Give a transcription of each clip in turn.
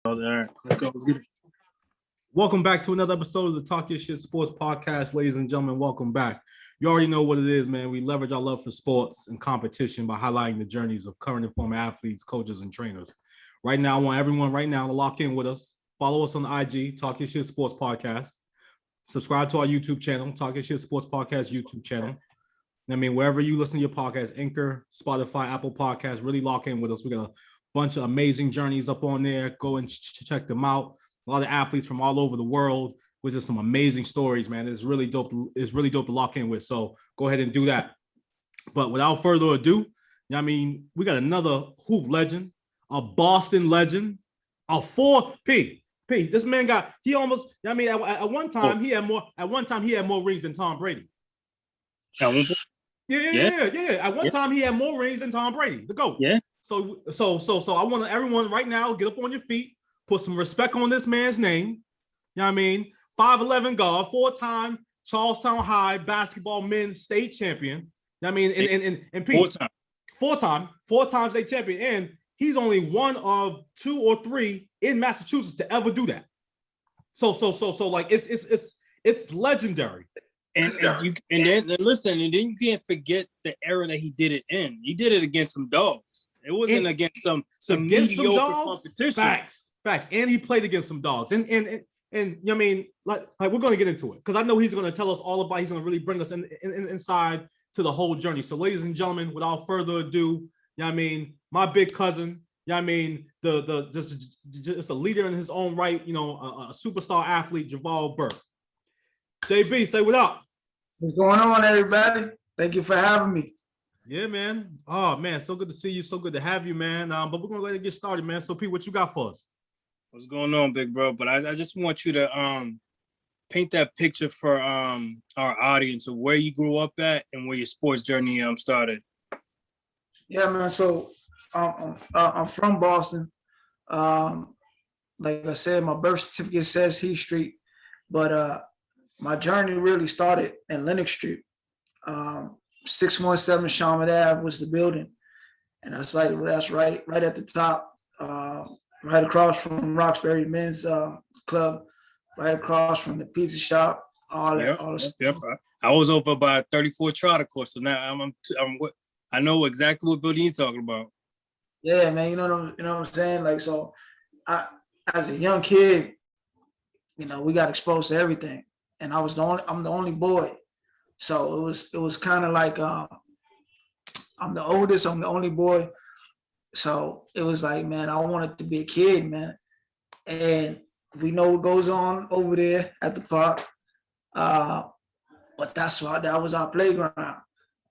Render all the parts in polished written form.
All right, let's go. Let's get it. Welcome back to another episode of the Talk Your Shit Sports Podcast, ladies and gentlemen. Welcome back. You already know what it is, man. We leverage our love for sports and competition by highlighting the journeys of current and former athletes, coaches, and trainers. Right now, I want everyone right now to lock in with us. Follow us on the IG, Talk Your Shit Sports Podcast. Subscribe to our YouTube channel, Talk Your Shit Sports Podcast YouTube channel. I mean, wherever you listen to your podcast, Anchor, Spotify, Apple Podcasts, really lock in with us. We got a bunch of amazing journeys up on there. Go and check them out. A lot of athletes from all over the world, which is some amazing stories, man. It's really dope. It's really dope to lock in with. So go ahead and do that. But without further ado, I mean, we got another hoop legend, a Boston legend, a 4P. This man got, he almost, I mean, at one time he had more rings than Tom Brady. Yeah. At one time he had more rings than Tom Brady, the GOAT. Yeah. So I want everyone right now, get up on your feet, put some respect on this man's name. You know what I mean? 5'11" guard, 4-time Charlestown High basketball men's state champion. You know what I mean? And Pete, four-time state champion. And he's only one of 2 or 3 in Massachusetts to ever do that. So like it's legendary. And then you can't forget the era that he did it in. He did it against some dogs. It wasn't against some mediocre competition. Facts. And he played against some dogs. And you know what I mean, like we're going to get into it because I know he's going to tell us all about. He's going to really bring us inside to the whole journey. So, ladies and gentlemen, without further ado, you know what I mean, my big cousin. You know what I mean, just a leader in his own right. You know, a superstar athlete, Jervarol Burke. JB, say what up. What's going on, everybody? Thank you for having me. Yeah, man. Oh, man, so good to see you. So good to have you, man. But we're going to go ahead and get started, man. So, Pete, what you got for us? What's going on, big bro? But I just want you to paint that picture for our audience of where you grew up at and where your sports journey started. Yeah, man. So I'm from Boston. Like I said, my birth certificate says Heath Street, but my journey really started in Lenox Street. 617 Sharman Ave was the building, and that's right at the top, right across from Roxbury Men's Club, right across from the pizza shop. All that. Yep. I was over by 34 Trotter Course, so now I know exactly what building you're talking about. Yeah, man. You know what I'm saying? Like, so, as a young kid, you know, we got exposed to everything, and I'm the only boy. So it was kind of like I'm the oldest, I'm the only boy. So it was like, man, I wanted to be a kid, man. And we know what goes on over there at the park. But that was our playground.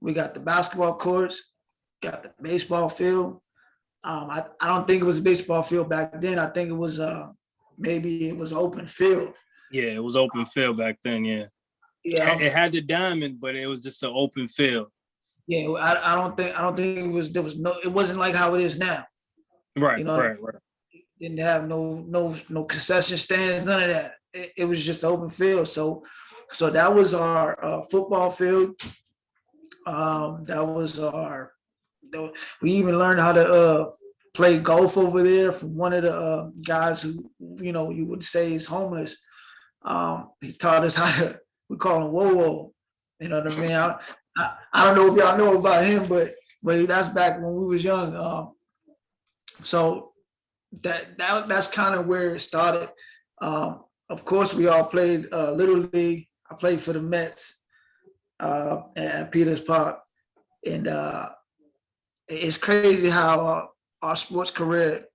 We got the basketball courts, got the baseball field. I don't think it was a baseball field back then. I think it was maybe it was open field. Yeah, it was open field back then, yeah. Yeah, it had the diamond, but it was just an open field. Yeah, I don't think it wasn't like how it is now. Right, you know, right. Didn't have no concession stands, none of that. It was just open field. So that was our football field. We even learned how to play golf over there from one of the guys who, you know, you would say is homeless. He taught us how to. We call him Whoa. You know what I mean? I don't know if y'all know about him, but that's back when we was young. So that's kind of where it started. Of course, we all played Little League. I played for the Mets at Peters Park. And it's crazy how our sports career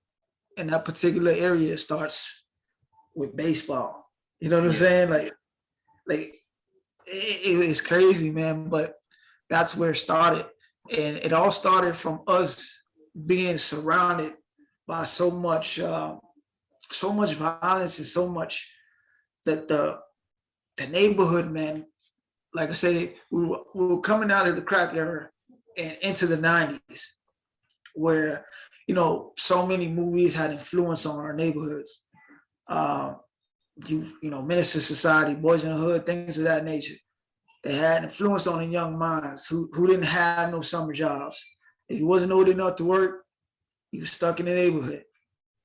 in that particular area starts with baseball. You know what I'm saying? Like it's crazy, man, but that's where it started. And it all started from us being surrounded by so much violence and so much that the neighborhood, man, like I said, we were coming out of the crack era and into the 90s where, you know, so many movies had influence on our neighborhoods. You know, Menace to Society, Boys in the Hood, things of that nature. They had influence on the young minds who didn't have no summer jobs. If you wasn't old enough to work, you were stuck in the neighborhood.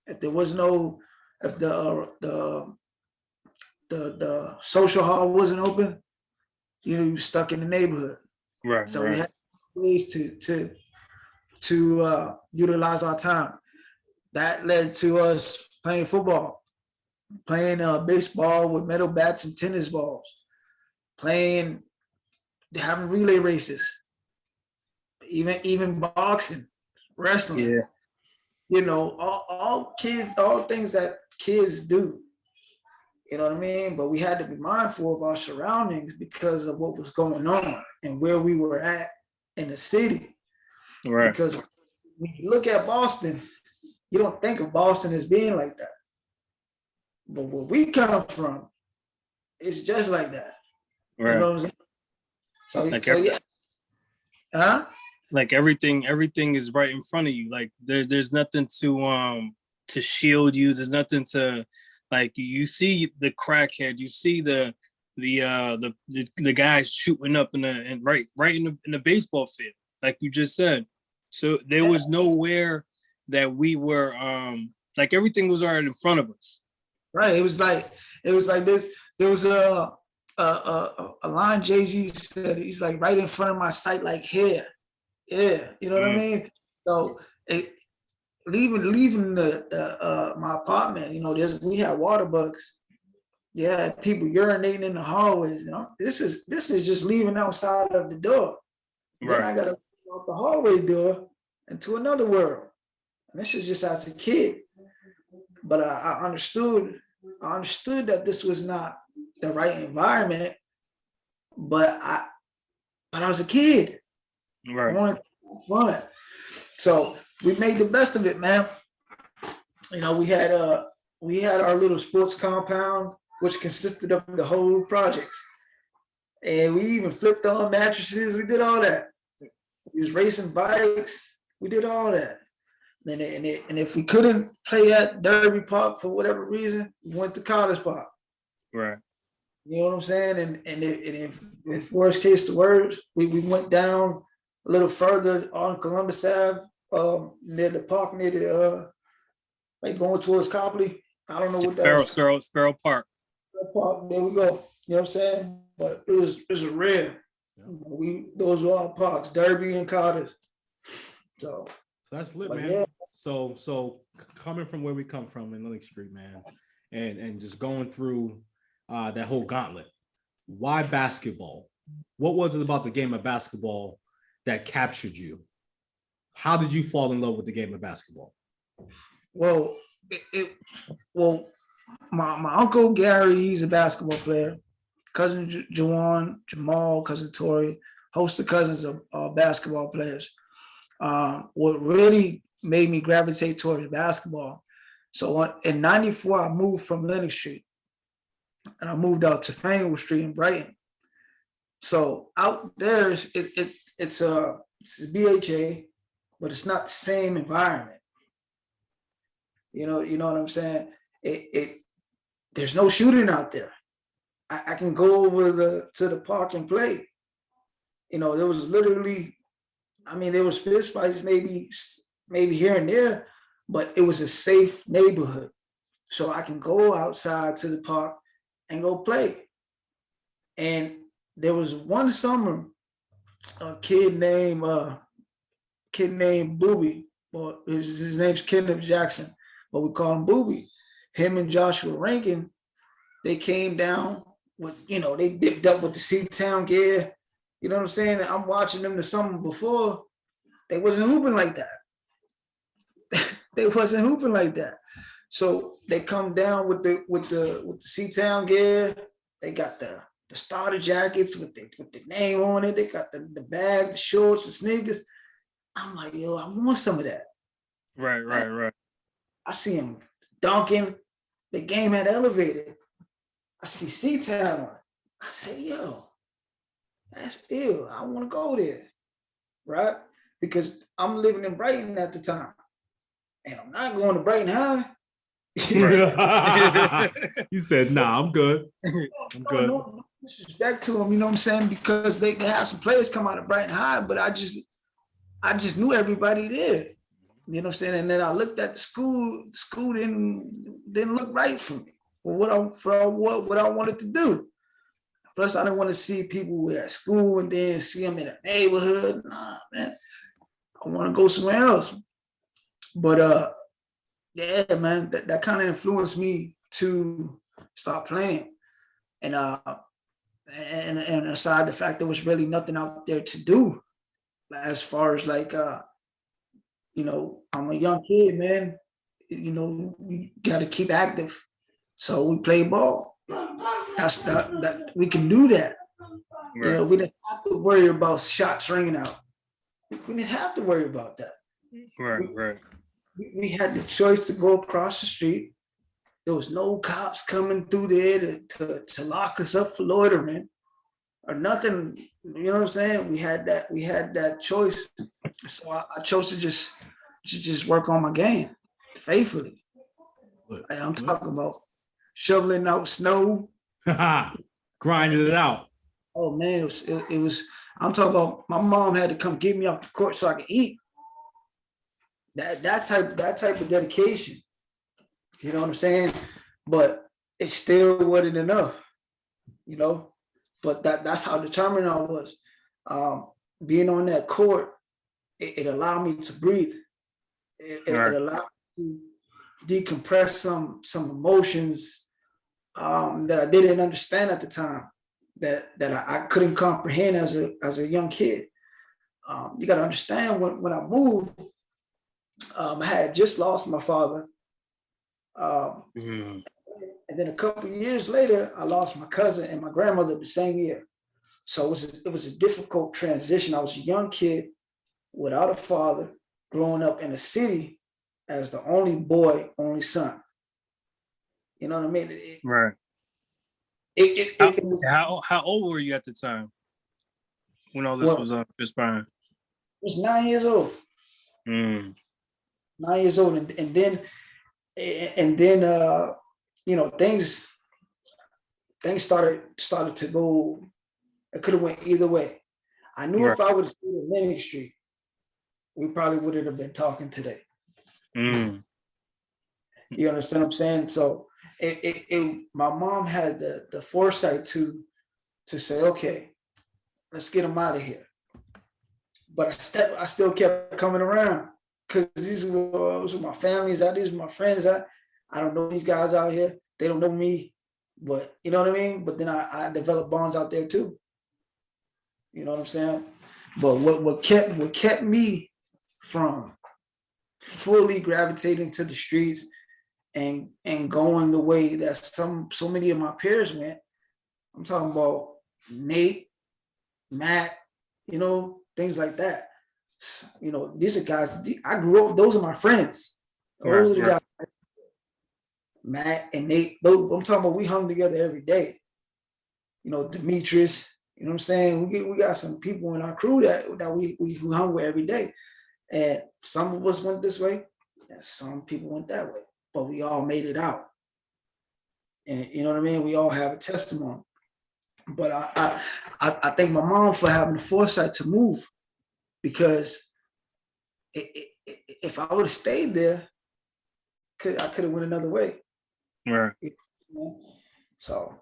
If there was no if the social hall wasn't open, you were stuck in the neighborhood. Right. So we had ways to utilize our time. That led to us playing football, playing baseball with metal bats and tennis balls, having relay races, even boxing, wrestling. Yeah. You know, all things that kids do. You know what I mean? But we had to be mindful of our surroundings because of what was going on and where we were at in the city. Right. Because when you look at Boston, you don't think of Boston as being like that. But where we come from, it's just like that. Right. You know what I'm saying? Yeah. Huh? Like everything is right in front of you. Like there's nothing to shield you. There's nothing to, like, you see the crackhead, you see the guys shooting up right in the baseball field, like you just said. So there was nowhere that we were like everything was already in front of us. Right. It was like this. There was a line Jay-Z said. He's like, right in front of my sight, like here. Yeah, you know what I mean. So leaving the my apartment, you know, we had water bugs. Yeah, people urinating in the hallways. You know, this is just leaving outside of the door. Right. Then I got to go out the hallway door into another world. And this is just as a kid. But I understood that this was not the right environment. But I was a kid. Right. I wanted to have fun. So we made the best of it, man. You know, we had our little sports compound, which consisted of the whole projects. And we even flipped on mattresses. We did all that. We was racing bikes. We did all that. And if we couldn't play at Derby Park for whatever reason, we went to College Park. Right. You know what I'm saying? And if worst case to worst, we went down a little further on Columbus Ave, near the park, near the like going towards Copley. I don't know what that is. Sparrow Park. There we go. You know what I'm saying? But it was rare. Those were our parks, Derby and Cottage. So that's lit, man. Yeah. So coming from where we come from in Lenox Street, man, and just going through that whole gauntlet. Why basketball? What was it about the game of basketball that captured you? How did you fall in love with the game of basketball? Well, my uncle Gary, he's a basketball player. Cousin Jawan, Jamal, cousin Tori, host of cousins are basketball players. What really made me gravitate towards basketball. So in '94, I moved from Lenox Street, and I moved out to Faneuil Street in Brighton. So out there, it's BHA, but it's not the same environment. You know what I'm saying? There's no shooting out there. I can go over to the park and play. You know, there was literally, there was fist fights maybe here and there, but it was a safe neighborhood. So I can go outside to the park and go play. And there was one summer, a kid named Booby, or his name's Kenneth Jackson, but we call him Booby. Him and Joshua Rankin, they came down with, they dipped up with the C-Town gear. You know what I'm saying? I'm watching them the summer before. They wasn't hooping like that. So they come down with the C-Town gear. They got the starter jackets with the name on it. They got the bag, the shorts, the sneakers. I'm like, yo, I want some of that. Right. I see him dunking. The game had elevated. I see C-Town on it. I say, yo, that's ill. I want to go there, right? Because I'm living in Brighton at the time, and I'm not going to Brighton High. You said, nah, I'm good. I'm good. No disrespect to them, you know what I'm saying? Because they have some players come out of Brighton High, but I just knew everybody there. You know what I'm saying? And then I looked at the school didn't look right for me. What I wanted to do. Plus, I didn't want to see people at school and then see them in a neighborhood. Nah, man. I want to go somewhere else. But yeah, man, that kind of influenced me to start playing. And aside the fact there was really nothing out there to do as far as like you know, I'm a young kid, man. You know, we got to keep active. So we play ball. That we can do that. Right. You know, we didn't have to worry about shots ringing out. We didn't have to worry about that. Right. We had the choice to go across the street. There was no cops coming through there to lock us up for loitering or nothing. You know what I'm saying? We had that choice. So I chose to just work on my game faithfully. And I'm talking about shoveling out snow, grinding it out. Oh man, it was. I'm talking about my mom had to come get me off the court so I could eat. That type of dedication. You know what I'm saying? But it still wasn't enough. You know, but that's how determined I was. Being on that court, it allowed me to breathe. It allowed me to decompress some emotions that I didn't understand at the time, that I couldn't comprehend as a young kid. You got to understand when I moved, I had just lost my father, and then a couple of years later, I lost my cousin and my grandmother the same year. So it was a difficult transition. I was a young kid without a father, growing up in a city as the only boy, only son. You know what I mean? Right. How old were you at the time when all this was transpiring? I was 9 years old. 9 years old, and then you know, things started to go. It could have went either way. I knew if I would have stayed in Lennox Street, we probably wouldn't have been talking today. You understand what I'm saying? So my mom had the foresight to say, okay, let's get him out of here. But I still kept coming around because these were my families, these were my friends. I don't know these guys out here. They don't know me, but you know what I mean? But then I developed bonds out there too. You know what I'm saying? But what kept me from fully gravitating to the streets and going the way that so many of my peers went, I'm talking about Nate, Matt, you know, things like that. You know, these are guys, I grew up, those are my friends. Those are the guys, Matt and Nate, I'm talking about we hung together every day. You know, Demetrius, you know what I'm saying? We got some people in our crew that we hung with every day. And some of us went this way, and some people went that way. But we all made it out. And you know what I mean? We all have a testimony. But I thank my mom for having the foresight to move, because if I would have stayed there, I could have went another way. Right. So,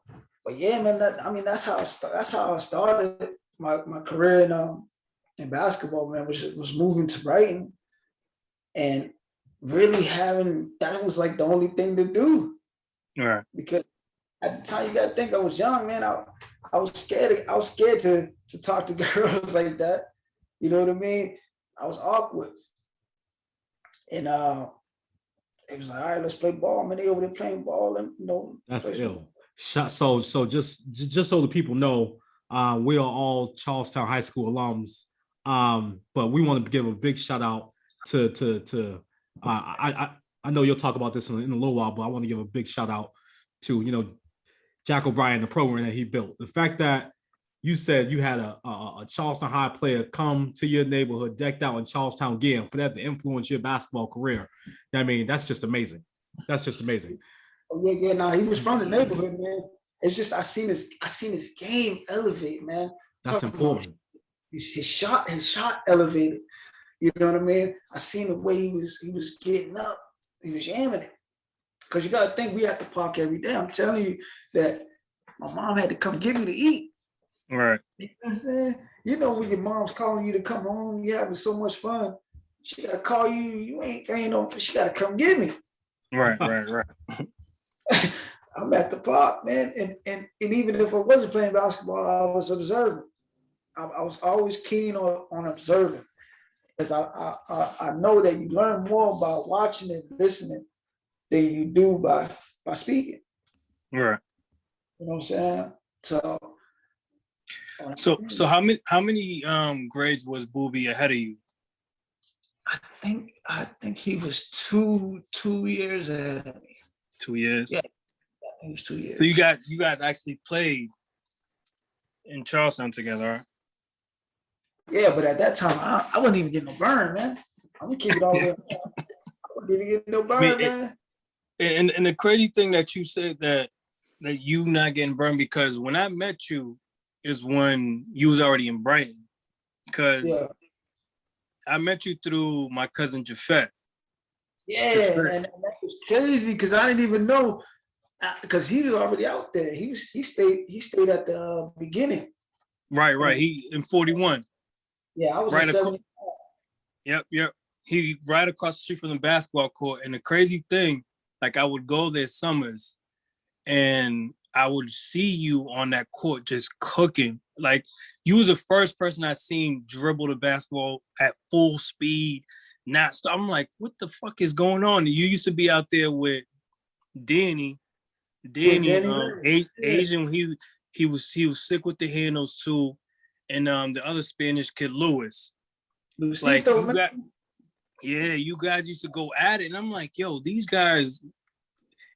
but yeah, man, that's how I started my career in basketball, man, which was moving to Brighton, and really that was like the only thing to do. Right. Because at the time, you gotta think I was young, man. I was scared to talk to girls like that. You know what I mean? I was awkward. And it was like, all right, let's play ball. Man, they over there playing ball, and you know. That's ill. So just so the people know, we are all Charlestown High School alums. But we want to give a big shout out to I know you'll talk about this in a little while, but I want to give a big shout out to, you know, Jack O'Brien, the program that he built. The fact that you said you had a Charleston High player come to your neighborhood decked out in Charlestown gear, for that to influence your basketball career. I mean, that's just amazing. That's just amazing. Oh, yeah. No, he was from the neighborhood, man. It's just I seen his game elevate, man. That's important. His shot elevated. You know what I mean? I seen the way he was getting up. He was yamming it. Because you got to think we at the park every day. I'm telling you that my mom had to come get me to eat. Right. You know what I'm saying? You know when your mom's calling you to come home, you having so much fun. She got to call you. You ain't no. She got to come get me. Right. I'm at the park, man. And even if I wasn't playing basketball, I was observing. I was always keen on observing. Because I know that you learn more by watching and listening than you do by speaking. Right. You know what I'm saying? So how many grades was Boobie ahead of you? I think he was 2 years ahead of me. 2 years? Yeah. I think it was 2 years. So you guys actually played in Charlestown together, right? Yeah, but at that time, I wasn't even getting no burn, man. I'm gonna keep it all the way. I wasn't even getting no burn, man. And the crazy thing that you said that you not getting burned, because when I met you is when you was already in Brighton. Because I met you through my cousin Jafet. Yeah, and that was crazy because I didn't even know, because he was already out there. He stayed at the beginning. Right. He in 41. Yeah, I was right in 75. Yep. He right across the street from the basketball court. And the crazy thing, like I would go there summers and I would see you on that court just cooking. Like you was the first person I seen dribble the basketball at full speed. I'm like, what the fuck is going on? You used to be out there with Danny, Asian. He was sick with the handles too, and the other Spanish kid Louis. Like you guys used to go at it, and I'm like, yo, these guys,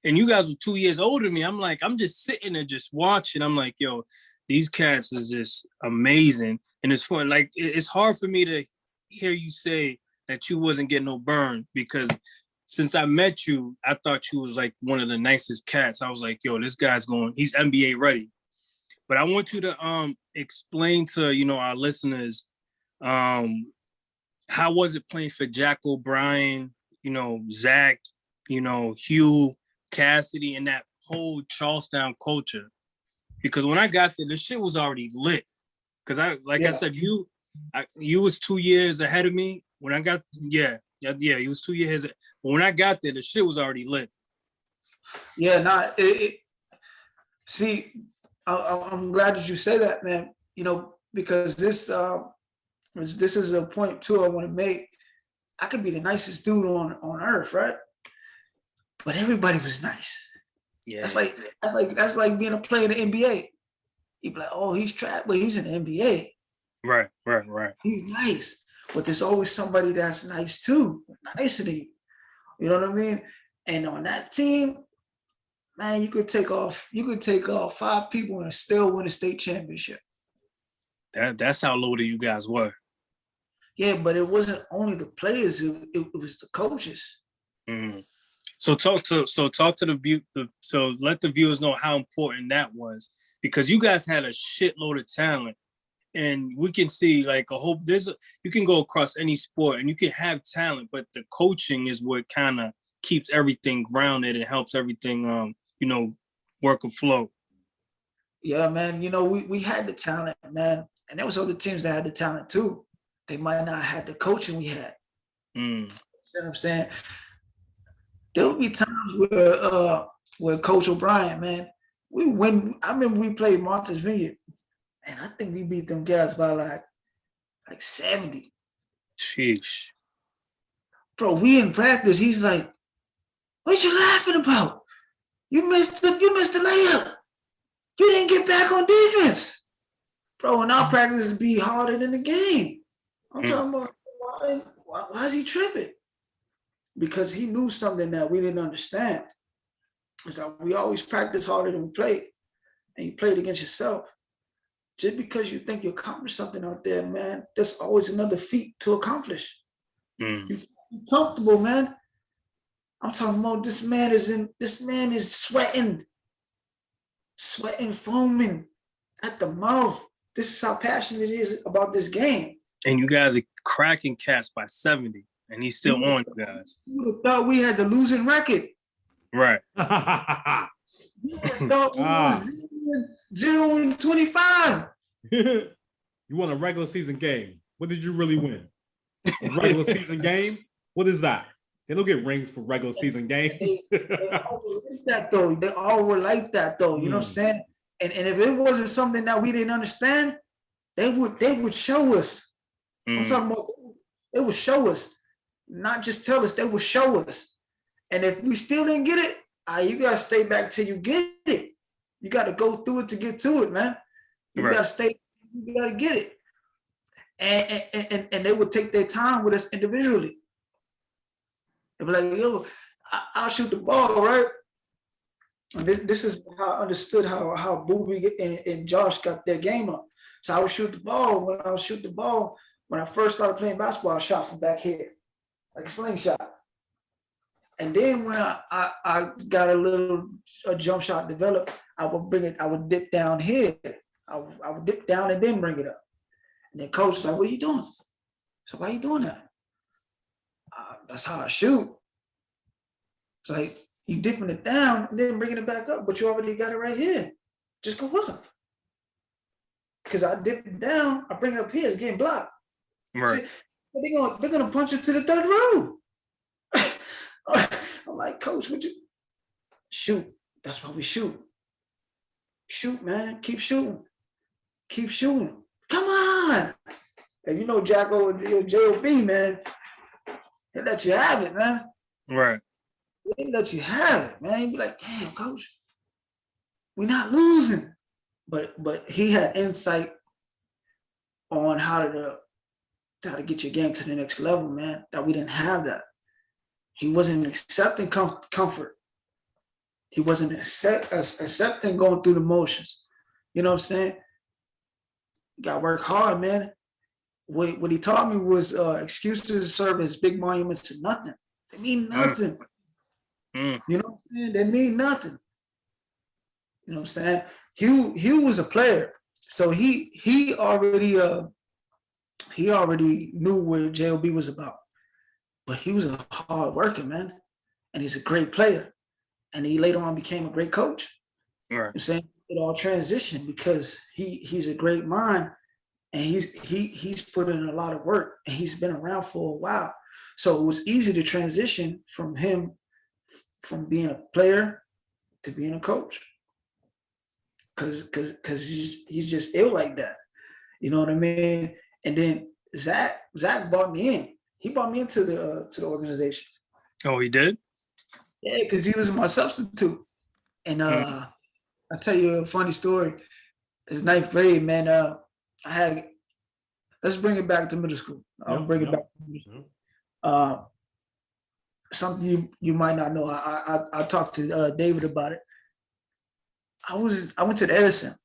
and you guys were 2 years older than me. I'm like, I'm just sitting there just watching. I'm like, yo, these cats is just amazing, and it's fun. Like it's hard for me to hear you say that you wasn't getting no burn, because since I met you, I thought you was like one of the nicest cats. I was like, yo, this guy's he's NBA ready. But I want you to explain to our listeners, how was it playing for Jack O'Brien, Zach, Hugh, Cassidy, and that whole Charlestown culture? Because when I got there, the shit was already lit. Because I said, you was 2 years ahead of me. When I got, he was 2 years. But when I got there, the shit was already lit. Yeah, see, I'm glad that you say that, man. Because this is a point too I want to make. I could be the nicest dude on earth, right? But everybody was nice. Yeah, that's like being a player in the NBA. You'd be like, oh, he's trapped, but he's in the NBA. Right. He's nice, but there's always somebody that's nice too, nicer than you. You know what I mean? And on that team, man, you could take off 5 people and still win a state championship. That's how loaded you guys were. Yeah, but it wasn't only the players; it was the coaches. Mm-hmm. So let the viewers know how important that was, because you guys had a shitload of talent, and we can see like you can go across any sport and you can have talent, but the coaching is what kind of keeps everything grounded and helps everything work and flow. Yeah, man. We had the talent, man, and there was other teams that had the talent too. They might not have the coaching we had. You know what I'm saying? There would be times where Coach O'Brien, man, I remember we played Martha's Vineyard, and I think we beat them guys by like 70. Sheesh. Bro, we in practice, he's like, what you laughing about? You missed the layup. You didn't get back on defense. Bro, and our practice be harder than the game. I'm talking about, why is he tripping? Because he knew something that we didn't understand. It's like we always practice harder than we play, and you played against yourself. Just because you think you accomplished something out there, man, there's always another feat to accomplish. You're comfortable, man. I'm talking about this man is sweating, foaming at the mouth. This is how passionate he is about this game. And you guys are cracking cats by 70, and he's still on you guys. You would have thought we had the losing record. Right. You would have thought we was 0-25. You won a regular season game. What did you really win? A regular season game? What is that? They don't get rings for regular season games. They all were like that though. They all were like that though. You know what I'm saying? And if it wasn't something that we didn't understand, they would show us. I'm talking about they would show us, not just tell us. They would show us. And if we still didn't get it, you gotta stay back till you get it. You gotta go through it to get to it, man. You gotta stay. You gotta get it. And they would take their time with us individually. They'd be like, yo, I'll shoot the ball, right? And this is how I understood how Boobie and Josh got their game up. So I would shoot the ball. When I first started playing basketball, I shot from back here, like a slingshot. And then when I got a jump shot developed, I would dip down here. I would dip down and then bring it up. And then coach was like, what are you doing? So why are you doing that? That's how I shoot. It's like, you dipping it down and then bringing it back up, but you already got it right here. Just go up. Because I dip it down, I bring it up here, it's getting blocked. Right. See, they're gonna punch it to the third row. I'm like, coach, would you shoot? That's why we shoot. Shoot, man. Keep shooting. Keep shooting. Come on. And you know Jacko and J.O.B., man, they let you have it, man. Right. They let you have it, man. You be like, damn, coach, we're not losing. But he had insight on how to get your game to the next level, man, that we didn't have that. He wasn't accepting comfort. He wasn't accepting going through the motions. You know what I'm saying? You got to work hard, man. What he taught me was excuses serve as big monuments to nothing. They mean nothing. You know what I'm saying? They mean nothing. You know what I'm saying? Hugh was a player, so he already knew what J.O.B. was about. But he was a hard worker, man, and he's a great player. And he later on became a great coach. Right. I'm saying it all transitioned because he's a great mind, and he's put in a lot of work, and he's been around for a while. So it was easy to transition from him from being a player to being a coach. Cause he's just ill like that. You know what I mean? And then Zach brought me in. He brought me into the organization. Oh, he did? Yeah, because he was my substitute. And I'll tell you a funny story. It's ninth grade, man. Let's bring it back to middle school. I'll bring it back to middle school. Something you might not know. I talked to David about it. I went to the Edison,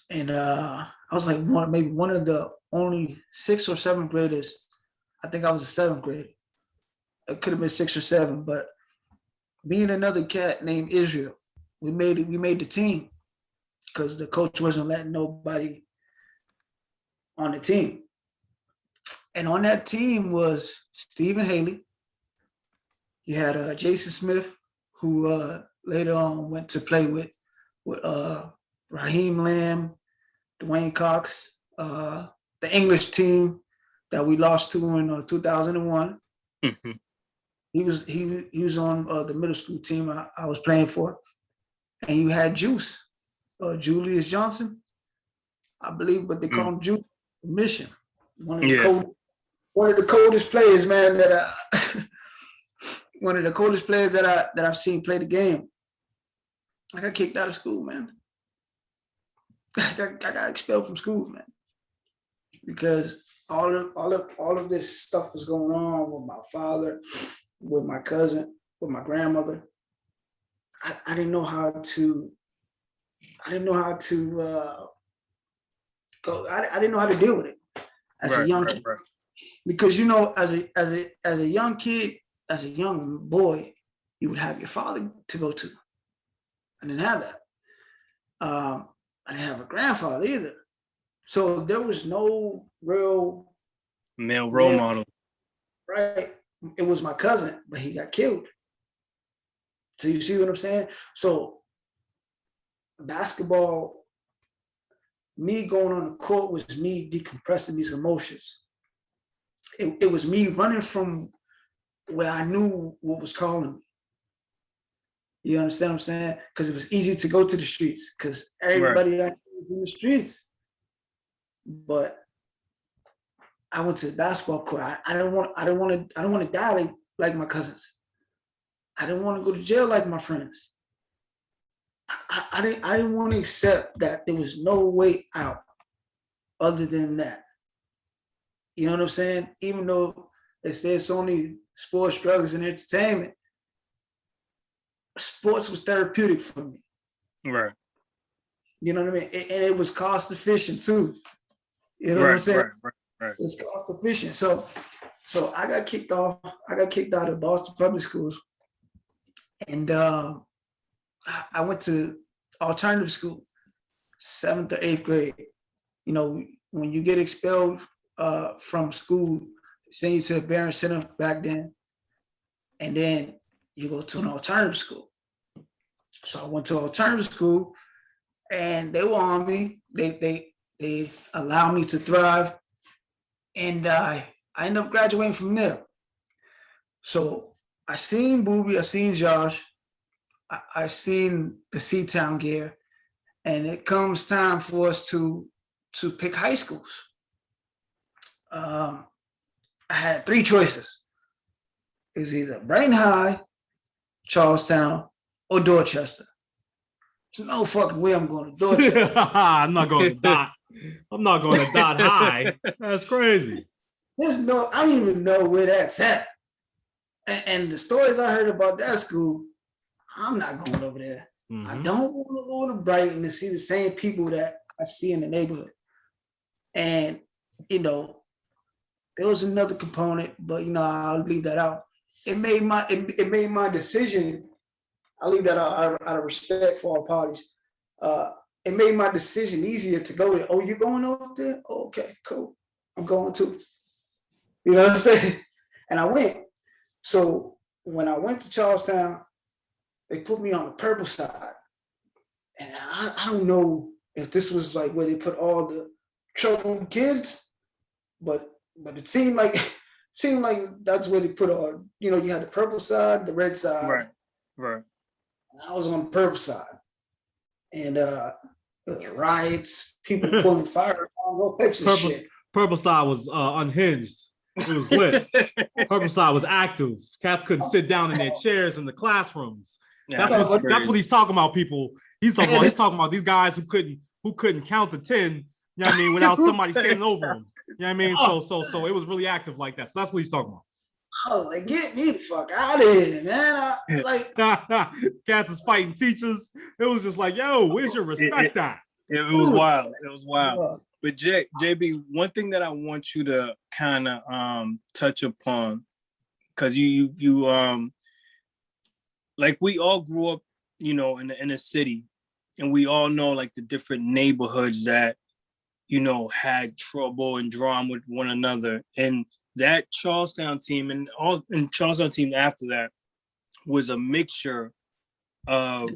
and I was like maybe one of the only 6th or 7th graders. I think I was a 7th grader. It could have been 6 or 7, but me and another cat named Israel, we made the team because the coach wasn't letting nobody on the team. And on that team was Stephen Haley. You had Jason Smith, who later on went to play with Raheem Lamb, Dwayne Cox, the English team that we lost to in 2001. Mm-hmm. He was on the middle school team I was playing for. And you had Juice, Julius Johnson, I believe, but they call him Juice Mission. One of the coldest players, man, that one of the coldest players that I've seen play the game. I got kicked out of school, man. I got expelled from school, man, because all of this stuff was going on with my father, with my cousin, with my grandmother. I didn't know how to. I didn't know how to go. I didn't know how to deal with it as a young kid, because as a young kid, as a young boy, you would have your father to go to. I didn't have that. I didn't have a grandfather either. So there was no real male role model. Right. It was my cousin, but he got killed. So you see what I'm saying? So basketball, me going on the court was me decompressing these emotions. It was me running from where I knew what was calling me. You understand what I'm saying? Because it was easy to go to the streets because everybody was in the streets. But I went to the basketball court. I don't want to die like my cousins. I didn't want to go to jail like my friends. I didn't want to accept that there was no way out other than that. You know what I'm saying? Even though they say it's only sports, drugs, and entertainment, sports was therapeutic for me. Right. You know what I mean? And it was cost efficient too. You know what I'm saying? Right. It's cost efficient. So I got kicked off. I got kicked out of Boston Public Schools. And I went to alternative school, 7th or 8th grade. You know, when you get expelled from school, send you to the Barron Center back then, and then you go to an alternative school. So I went to alternative school, and they were on me. They allowed me to thrive, and I ended up graduating from there. So I seen Booby, I seen Josh, I seen the C-Town gear, and it comes time for us to pick high schools. I had 3 choices. It was either Brighton High, Charlestown, or Dorchester. There's no fucking way I'm going to Dorchester. I'm not going to Dot. I'm not going to Dot High. That's crazy. I don't even know where that's at. And the stories I heard about that school, I'm not going over there. Mm-hmm. I don't want to go to Brighton and see the same people that I see in the neighborhood. And, you know, there was another component, but, you know, I'll leave that out. It made my decision. I'll leave that out of respect for all parties. It made my decision easier to go there. Oh, you're going over there? Oh, okay, cool. I'm going too. You know what I'm saying? And I went. So when I went to Charlestown, they put me on the purple side. And I don't know if this was like where they put all the troubled kids, but it seemed like that's where they put all, you know, you had the purple side, the red side. Right. And I was on the purple side. And there was riots, people pulling fire, all types of shit. Purple side was unhinged. It was lit. Purple side was active. Cats couldn't sit down in their chairs in the classrooms. Yeah, that's what he's talking about, people. He's talking about these guys who couldn't count to 10, you know what I mean, without somebody standing over them. You know what I mean? So it was really active like that. So that's what he's talking about. Oh, like, get me the fuck out of here, man. Cats is fighting teachers. It was just like, yo, where's your respect at? It was wild. It was wild. But JB, one thing that I want you to kind of touch upon, because you like, we all grew up, you know, in a city, and we all know like the different neighborhoods that, you know, had trouble and drama with one another. And that Charlestown team and Charlestown team after that was a mixture of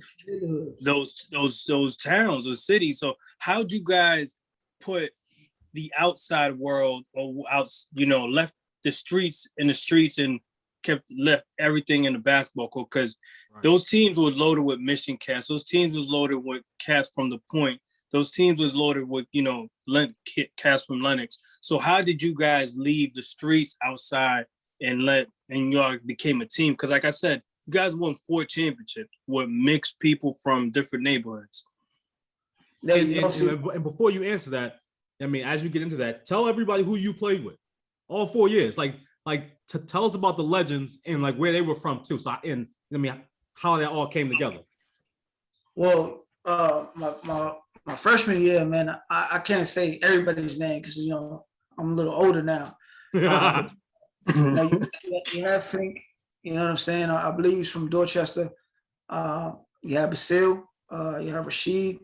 those towns or cities. So how'd you guys put the outside world left the streets and left everything in the basketball court? Because those teams were loaded with Mission cats. Those teams was loaded with cats from the Point. Those teams was loaded with, you know, cats from Lennox. So how did you guys leave the streets outside and y'all became a team? Because like I said, you guys won 4 championships with mixed people from different neighborhoods. And before you answer that, I mean, as you get into that, tell everybody who you played with all 4 years. Like to tell us about the legends and like where they were from too. So how that all came together. Well, my freshman year, man, I can't say everybody's name because, you know, I'm a little older now. You have Fink, you know what I'm saying? I believe he's from Dorchester. You have Basil, you have Rashid,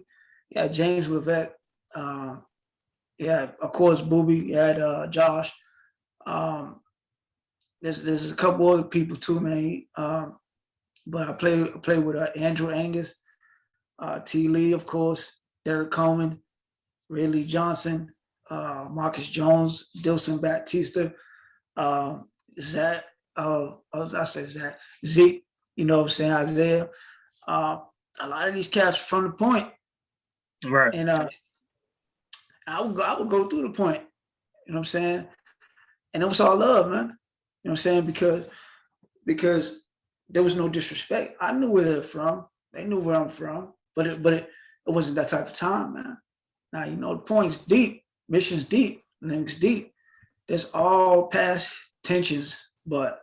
you have James Levette, Yeah, of course, Booby. You had Josh. There's a couple other people too, man. But I play with Andrew Angus, T. Lee, of course, Derek Coleman, Ray Johnson, Marcus Jones, Dilson Baptista, Zach. I say Zach, Zeke. You know what I'm saying, Isaiah. A lot of these cats from the point, right? And I would go through the point. You know what I'm saying? And it was all love, man. You know what I'm saying? Because there was no disrespect. I knew where they're from. They knew where I'm from. But it wasn't that type of time, man. Now, you know, the point's deep. Mission's deep. Link's deep. There's all past tensions. But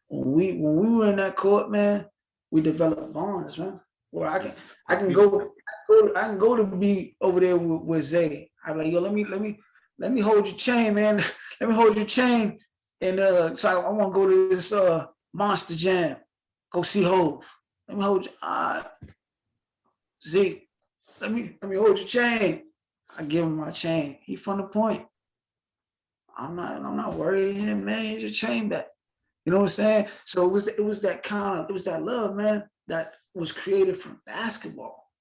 when we were in that court, man, we developed bonds, man. Where I can go to be over there with Zay. I'm like, yo, let me hold your chain, man. Let me hold your chain. And so I want to go to this Monster Jam. Go see Hove. Let me hold you. Zeke, let me hold your chain. I give him my chain. He from the point. I'm not worried him, man. Here's your chain back. You know what I'm saying? So it was that love, man, that was created from basketball.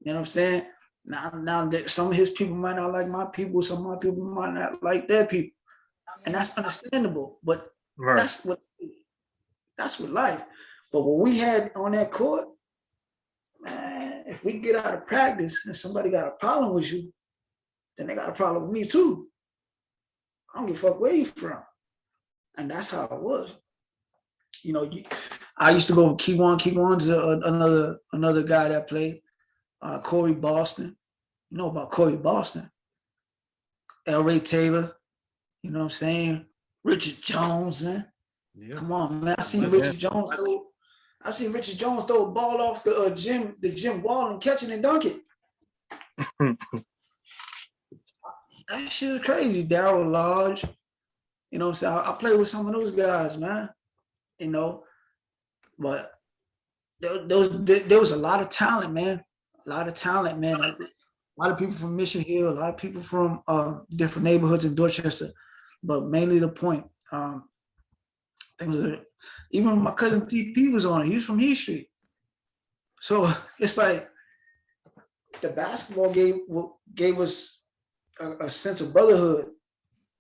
You know what I'm saying? Now that some of his people might not like my people, some of my people might not like their people. And that's understandable. But right. that's what life. But what we had on that court, man, if we get out of practice and somebody got a problem with you, then they got a problem with me too. I don't give a fuck where you from. And that's how it was. You know, I used to go with Keywan. Keywan's another guy that played. Corey Boston. You know about Corey Boston. L. Ray Taylor. You know what I'm saying? Richard Jones, man. Yeah. Come on, man. I seen Richard Jones throw a ball off the gym wall and catch it and dunk it. That shit was crazy. Darryl Lodge. You know what I'm saying? I played with some of those guys, man. You know, but there was a lot of talent, man. A lot of talent, man. A lot of people from Mission Hill, a lot of people from different neighborhoods in Dorchester, but mainly the point. Even my cousin TP was on it. He was from Heath Street. So it's like the basketball gave us a sense of brotherhood.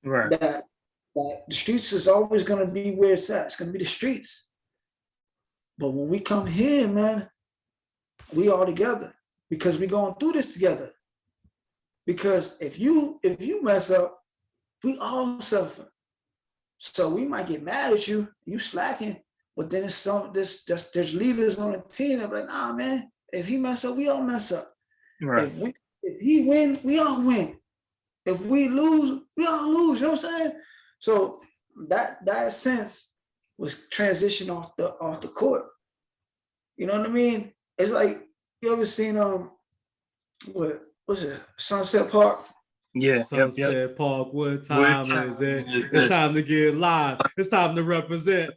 Right. That the streets is always going to be where it's at. It's going to be the streets. But when we come here, man, we all together because we going through this together. Because if you mess up, we all suffer. So we might get mad at you, you slacking, but then there's leaders on the team that are like, nah, man, if he mess up, we all mess up. Right. If he win, we all win. If we lose, we all lose. You know what I'm saying? So that sense was transitioned off the court. You know what I mean? It's like, you ever seen what's it, Sunset Park? Yeah, Sunset Park. What time is it? It's time to get live. It's time to represent.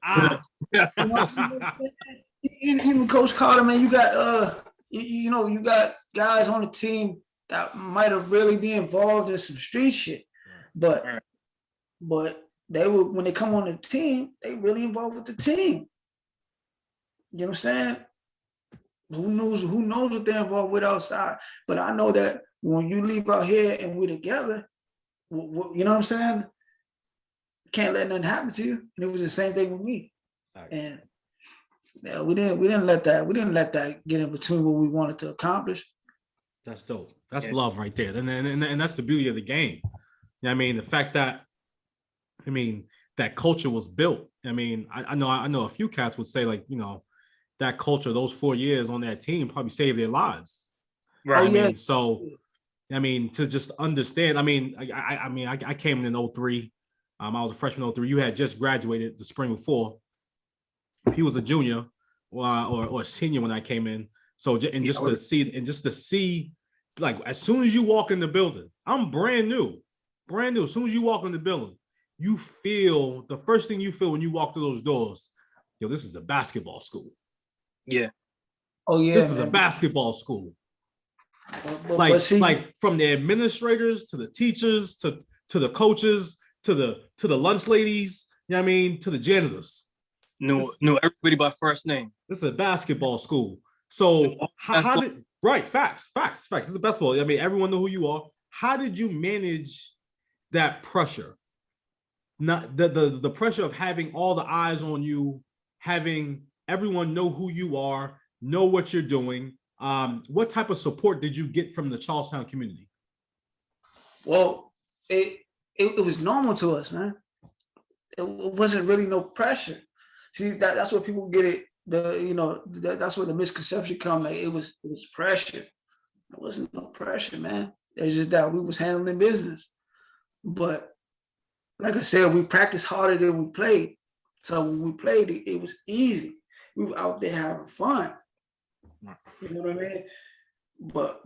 Even Coach Carter, man, you got you got guys on the team that might have really been involved in some street shit, but they were, when they come on the team, they really involved with the team. You know what I'm saying? Who knows what they're involved with outside? But I know that when you leave out here and we're together, you know what I'm saying? Can't let nothing happen to you. And it was the same thing with me. Right. And yeah, we didn't let that get in between what we wanted to accomplish. That's dope. That's love right there. And that's the beauty of the game. You know what I mean? The fact that, I mean, that culture was built. I mean, I know a few cats would say, like, you know, that culture, those 4 years on that team probably saved their lives. Right. I mean, so, I mean, to just understand, I mean, I came in 2003. I was a freshman in 2003. You had just graduated the spring before. He was a junior or a senior when I came in. So, just to see, like, as soon as you walk in the building, I'm brand new. As soon as you walk in the building, you feel, the first thing you feel when you walk through those doors, yo, this is a basketball school. Yeah. Oh yeah. This is a basketball school. Like from the administrators to the teachers to the coaches to the lunch ladies, you know what I mean, to the janitors. Knew everybody by first name. This is a basketball school. So how did facts. This is basketball. I mean, everyone know who you are. How did you manage that pressure? Not the pressure of having all the eyes on you, having everyone know who you are, know what you're doing. What type of support did you get from the Charlestown community? Well, it was normal to us, man. It wasn't really no pressure. See, that's what people get it. That's where the misconception comes. Like it was pressure. It wasn't no pressure, man. It's just that we was handling business. But like I said, we practiced harder than we played. So when we played, it was easy. We were out there having fun. You know what I mean? But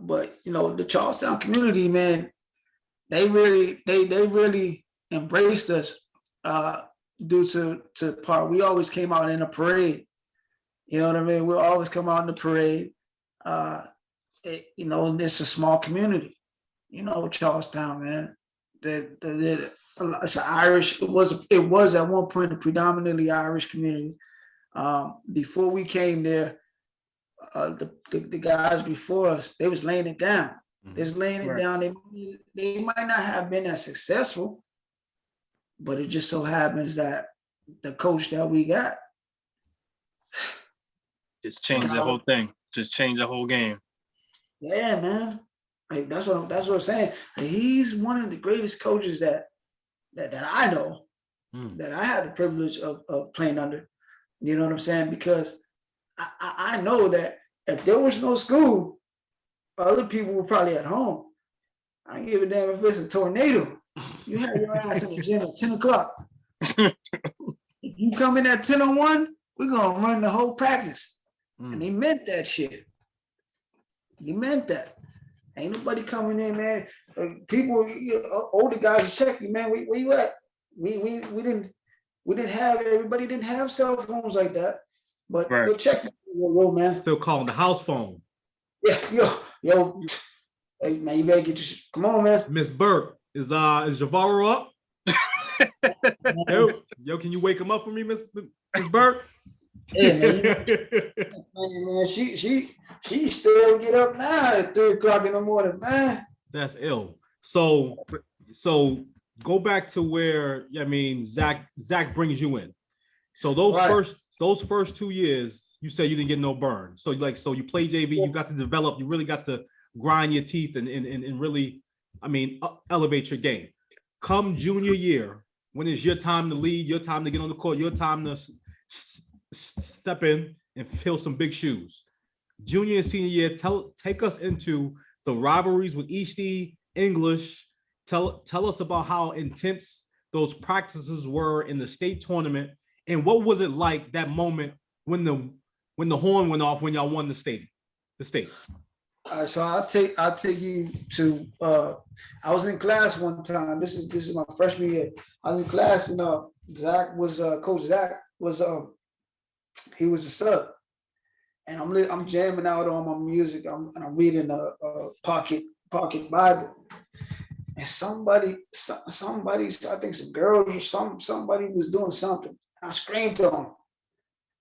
the Charlestown community, man, they really embraced us due to part. We always came out in a parade. You know what I mean? We always come out in the parade. It's a small community. Charlestown, man. It's an Irish. It was at one point a predominantly Irish community. Before we came there, the guys before us, they was laying it down. They was laying it down. They might not have been as successful, but it just so happens that the coach that we got just changed the whole thing. Just changed the whole game. Yeah, man. Like that's what I'm saying. He's one of the greatest coaches that I know, that I had the privilege of playing under. You know what I'm saying? Because I know that if there was no school, other people were probably at home. I don't give a damn if it's a tornado. You have your ass in the gym at 10 o'clock. If you come in at 10:01, we're gonna run the whole practice. And he meant that shit. He meant that. Ain't nobody coming in, man. People, older guys are checking, man. Where you at? We didn't have, everybody didn't have cell phones like that. But they'll check you, man. Still calling the house phone. Yeah, yo. Hey, man, you better get your come on, man. Miss Burke, is Jervarol up? yo, can you wake him up for me, Miss Burke? Yeah, man, she still get up now at 3 o'clock in the morning, man. That's ill. So go back to where Zach brings you in. So those first 2 years, you said you didn't get no burn. So you play JV, you got to develop, you really got to grind your teeth and really, elevate your game. Come junior year, when it's your time to lead, your time to get on the court, your time to step in and fill some big shoes. Junior and senior year, take us into the rivalries with Eastie, English. Tell us about how intense those practices were in the state tournament, and what was it like that moment when the horn went off when y'all won the state. All right, so I'll take you to. I was in class one time. This is my freshman year. I was in class and Zach was Coach Zach was he was a sub, and I'm jamming out on my music. I'm reading a pocket Bible, and somebody, I think some girls or somebody was doing something. I screamed on them,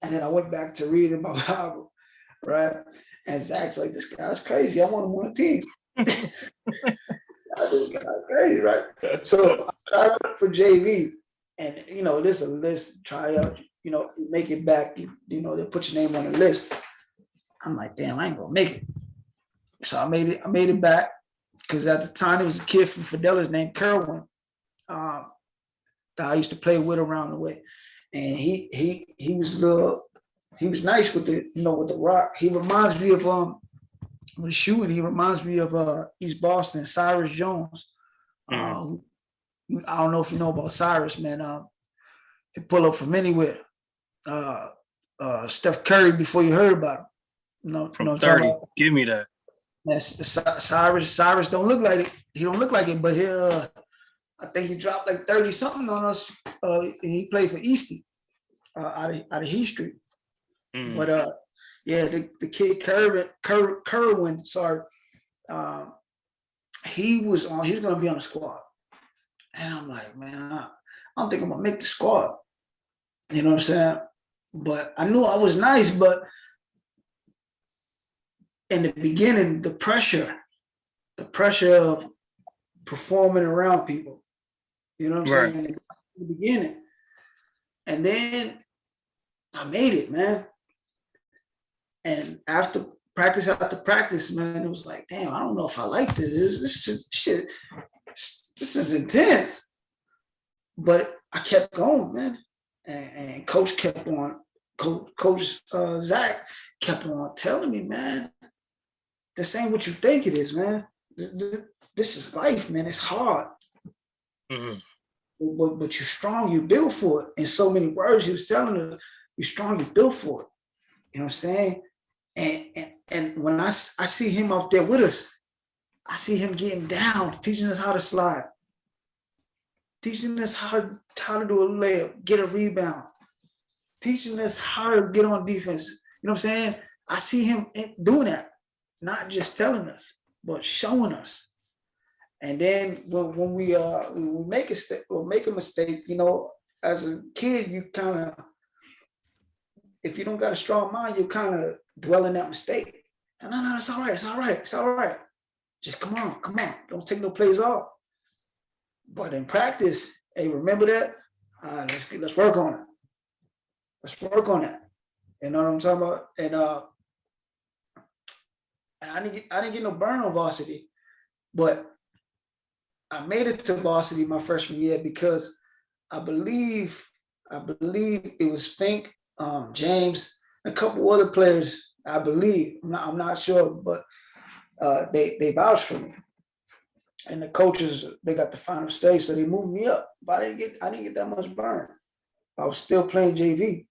and then I went back to reading my Bible, right? And Zach's like, "This guy's crazy. I want him on the team." This guy's crazy, right? So I tried out for JV, and there's a list tryout. Make it back. They put your name on the list. I'm like, damn, I ain't gonna make it. So I made it back because at the time there was a kid from Fidelis named Kerwin that I used to play with around the way, and he was nice with the rock. He reminds me of with shooting. He reminds me of East Boston, Cyrus Jones. I don't know if you know about Cyrus, man. He pull up from anywhere. Steph Curry before you heard about him. From 30. Give me that. Man, Cyrus don't look like it. He don't look like it, but I think he dropped like 30 something on us. He played for Eastie out of Heath Street. But the kid Kerwin, sorry, he was going to be on the squad. And I'm like, man, I don't think I'm going to make the squad. You know what I'm saying? But I knew I was nice, but in the beginning, the pressure of performing around people, you know what I'm saying? In the beginning. And then I made it, man. And after practice, man, it was like, damn, I don't know if I like this. This shit, this is intense. But I kept going, man. And Coach Zach kept on telling me, man, this ain't what you think it is, man. This is life, man. It's hard. Mm-hmm. But you're strong, you're built for it. In so many words, he was telling us, you're strong, you're built for it. You know what I'm saying? And when I see him out there with us, I see him getting down, teaching us how to slide, teaching us how to do a layup, get a rebound, teaching us how to get on defense. You know what I'm saying? I see him doing that, not just telling us, but showing us. And then when we make a mistake, you know, as a kid, you kind of, if you don't got a strong mind, you kind of dwell in that mistake. No, it's all right. Just come on. Don't take no plays off. But in practice, hey, remember that? Let's work on it. Let's work on that. You know what I'm talking about? And I didn't get no burn on varsity, but I made it to varsity my freshman year because I believe it was Fink, James, a couple other players. I believe, I'm not sure, but they vouched for me. And the coaches, they got the final stage, so they moved me up. But I didn't get that much burn. I was still playing JV,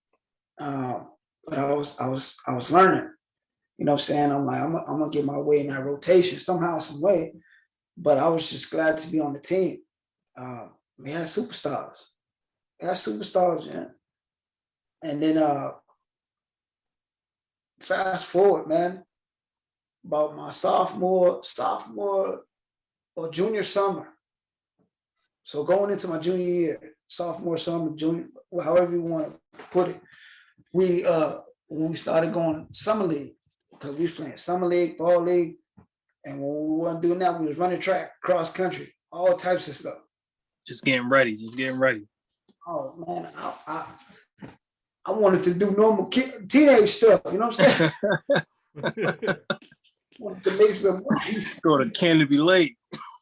but I was learning. You know what I'm saying? I'm like, I'm gonna get my way in that rotation somehow, some way. But I was just glad to be on the team. We had superstars. Yeah. And then fast forward, man, about my sophomore or junior summer. So going into my junior year, sophomore summer, junior, however you want to put it, when we started going summer league, because we was playing summer league, fall league, and when we weren't doing that, we was running track, cross country, all types of stuff. Just getting ready. Oh man, I wanted to do normal teenage stuff. You know what I'm saying? Wanted to make some money. Go to Canterbury Lake.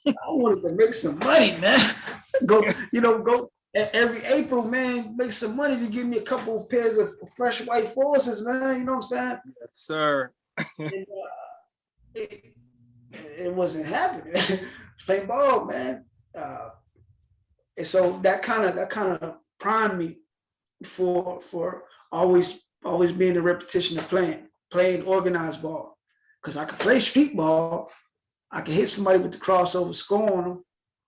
I wanted to make some money, man. Go every April, man, make some money to give me a couple of pairs of fresh white forces, man. You know what I'm saying? Yes, sir. And, it wasn't happening. Playing ball, man. And so that kind of primed me for always being the repetition of playing organized ball. Because I could play street ball, I could hit somebody with the crossover, score on them,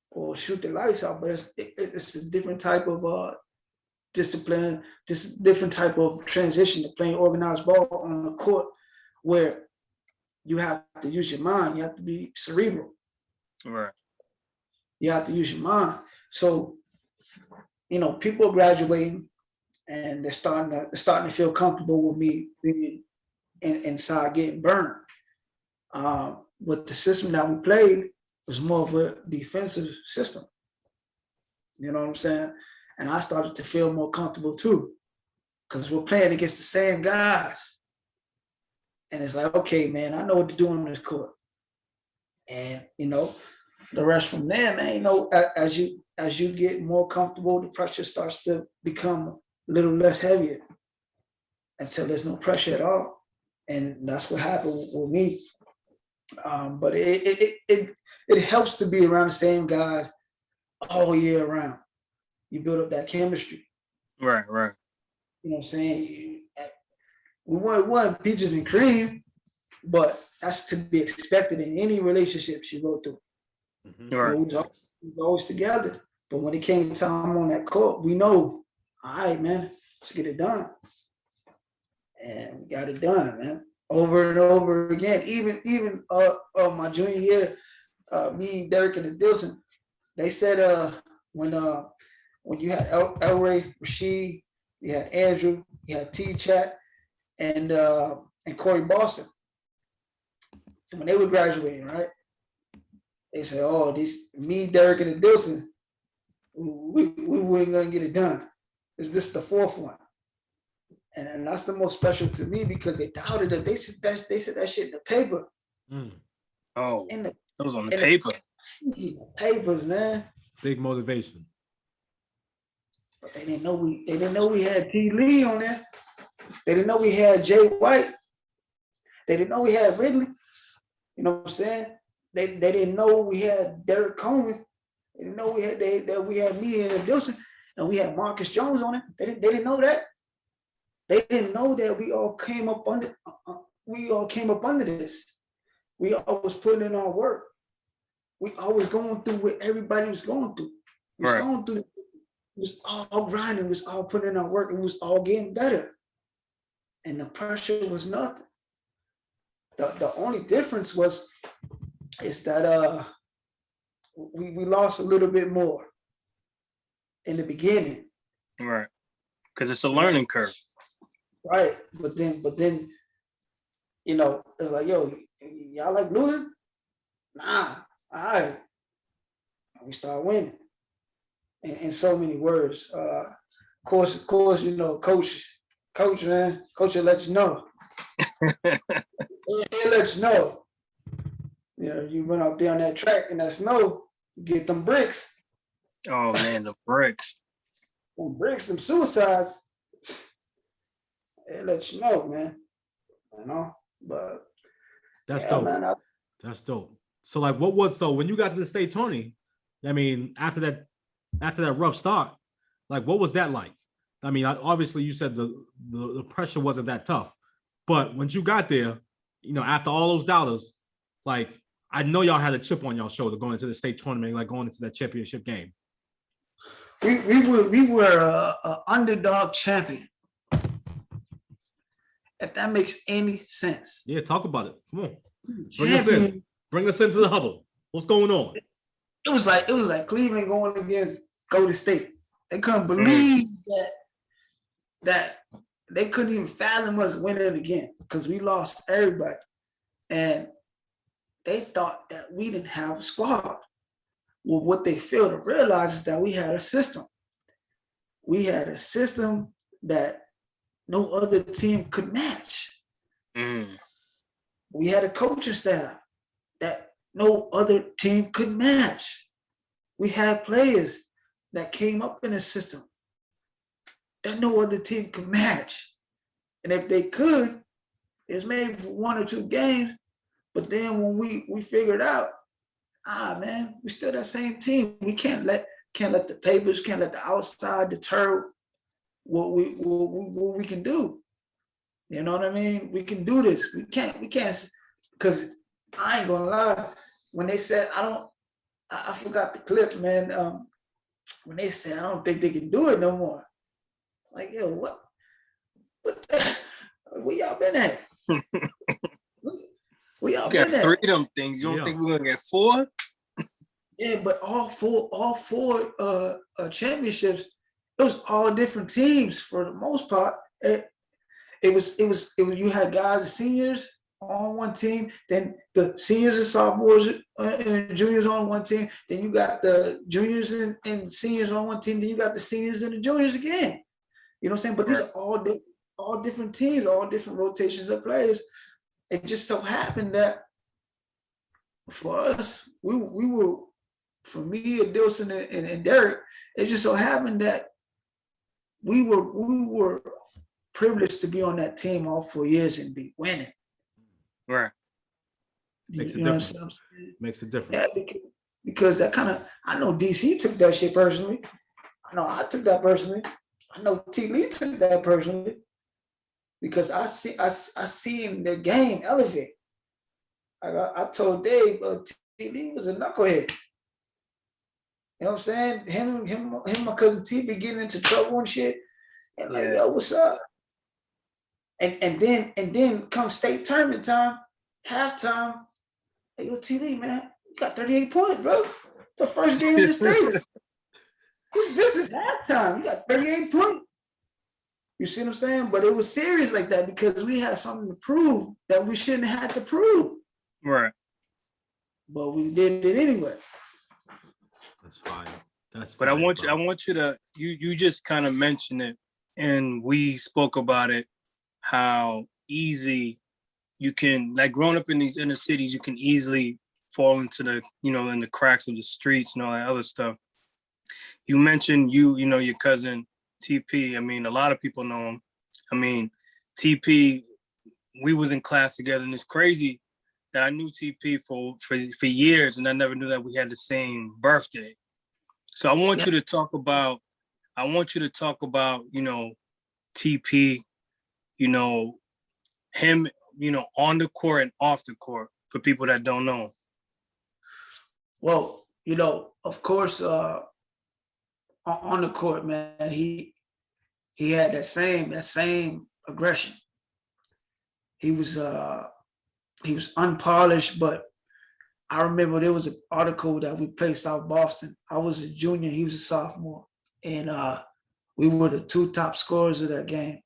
or shoot the lights out. But it's a different type of discipline, just different type of transition to playing organized ball on the court, where you have to use your mind. You have to be cerebral. Right. You have to use your mind. So, you know, people are graduating, and they're starting to feel comfortable with me being inside getting burned. With the system that we played was more of a defensive system. You know what I'm saying? And I started to feel more comfortable too, because we're playing against the same guys. And it's like, okay, man, I know what to do on this court. And, you know, the rest from there, man, you know, as you get more comfortable, the pressure starts to become a little less heavier until there's no pressure at all. And that's what happened with me. But it helps to be around the same guys all year round. You build up that chemistry. Right. You know what I'm saying? We weren't peaches and cream, but that's to be expected in any relationships you go through. Mm-hmm. Right. We was always together. But when it came time on that court, we know, all right, man, let's get it done. And we got it done, man. over and over again. Even my junior year, me, Derek, and Dilson, they said when you had Elray, Rasheed, you had Andrew, you had T-Chat, and Corey Boston. When they were graduating, right? They said, "Oh, me, Derek, and Dilson, we weren't gonna get it done. This is the fourth one." And that's the most special to me because they doubted it. They said that shit in the paper. Oh, it was on the paper. The papers, man. Big motivation. But they didn't know we had T. Lee on there. They didn't know we had Jay White. They didn't know we had Ridley. You know what I'm saying? They didn't know we had Derek Coleman. They didn't know we had me and Dilson, and we had Marcus Jones on it. They didn't know that. They didn't know that we all came up under this. We all was putting in our work. We always going through what everybody was going through. We was going through. It was all grinding. It was all putting in our work. It was all getting better. And the pressure was nothing. The only difference is that we lost a little bit more in the beginning. Right. Because it's a learning curve. Right. But then, you know, it's like, yo, y'all like losing? Nah. All right. We start winning. In so many words. Of course, you know, coach, man. Coach will let you know. He'll let you know. You know, you run out there on that track in that snow, you get them bricks. Oh man, the bricks. Them bricks, them suicides. It lets you know, man. You know, but that's dope. Man, that's dope. So, like, when you got to the state tourney? I mean, after that rough start, like, what was that like? I mean, obviously, you said the pressure wasn't that tough, but once you got there, you know, after all those dollars, like, I know y'all had a chip on y'all shoulder going into the state tournament, like going into that championship game. We were an underdog champion. If that makes any sense. Yeah, talk about it. Come on, bring us in. Bring us into the huddle. What's going on? It was like Cleveland going against Golden State. They couldn't believe that they couldn't even fathom us winning again because we lost everybody. And they thought that we didn't have a squad. Well, what they failed to realize is that we had a system. We had a system that no other team could match. We had a coaching staff that no other team could match. We had players that came up in a system that no other team could match. And if they could, it's maybe for 1 or 2 games. But then when we figured out, man, we still that same team. We can't let the papers, can't let the outside deter what we can do. You know what I mean? We can do this. We can't, because I ain't gonna lie. When they said I forgot the clip, man. When they said I don't think they can do it no more. Like, yo, what where y'all been at? We all got 3 of them things. You don't think we're gonna get 4? Yeah, but all four championships, it was all different teams for the most part. It was you had guys, the seniors on one team, then the seniors and sophomores and juniors on one team, then you got the juniors and seniors on one team, then you got the seniors and the juniors again. You know what I'm saying? But these are all different teams, all different rotations of players. It just so happened that for us, we were, for me, Dilson and Derek, it just so happened that we were privileged to be on that team all 4 years and be winning. Right. Makes a difference. Makes a difference. Yeah, because that kind of, I know DC took that shit personally. I know I took that personally. I know T. Lee took that personally. Because I seen the game elevate. I told Dave, T. Lee was a knucklehead. You know what I'm saying? Him, my cousin T be getting into trouble and shit. And like, yo, what's up? And then come state tournament time, halftime. Hey, yo, TD, man, you got 38 points, bro. The first game in the States. This is halftime. You got 38 points. You see what I'm saying? But it was serious like that because we had something to prove that we shouldn't have to prove. Right. But we did it anyway. That's fine. But I want you to you just kind of mentioned it, and we spoke about it, how easy you can, like, growing up in these inner cities, you can easily fall into the, in the cracks of the streets and all that other stuff. You mentioned your cousin TP. I mean, a lot of people know him. I mean, TP, we was in class together, and it's crazy that I knew TP for years, and I never knew that we had the same birthday. So I want you to talk about, TP, him, on the court and off the court for people that don't know. Well, of course, on the court, man, he had that same aggression. He was unpolished, but I remember there was an article that we played South Boston. I was a junior, he was a sophomore, and we were the two top scorers of that game,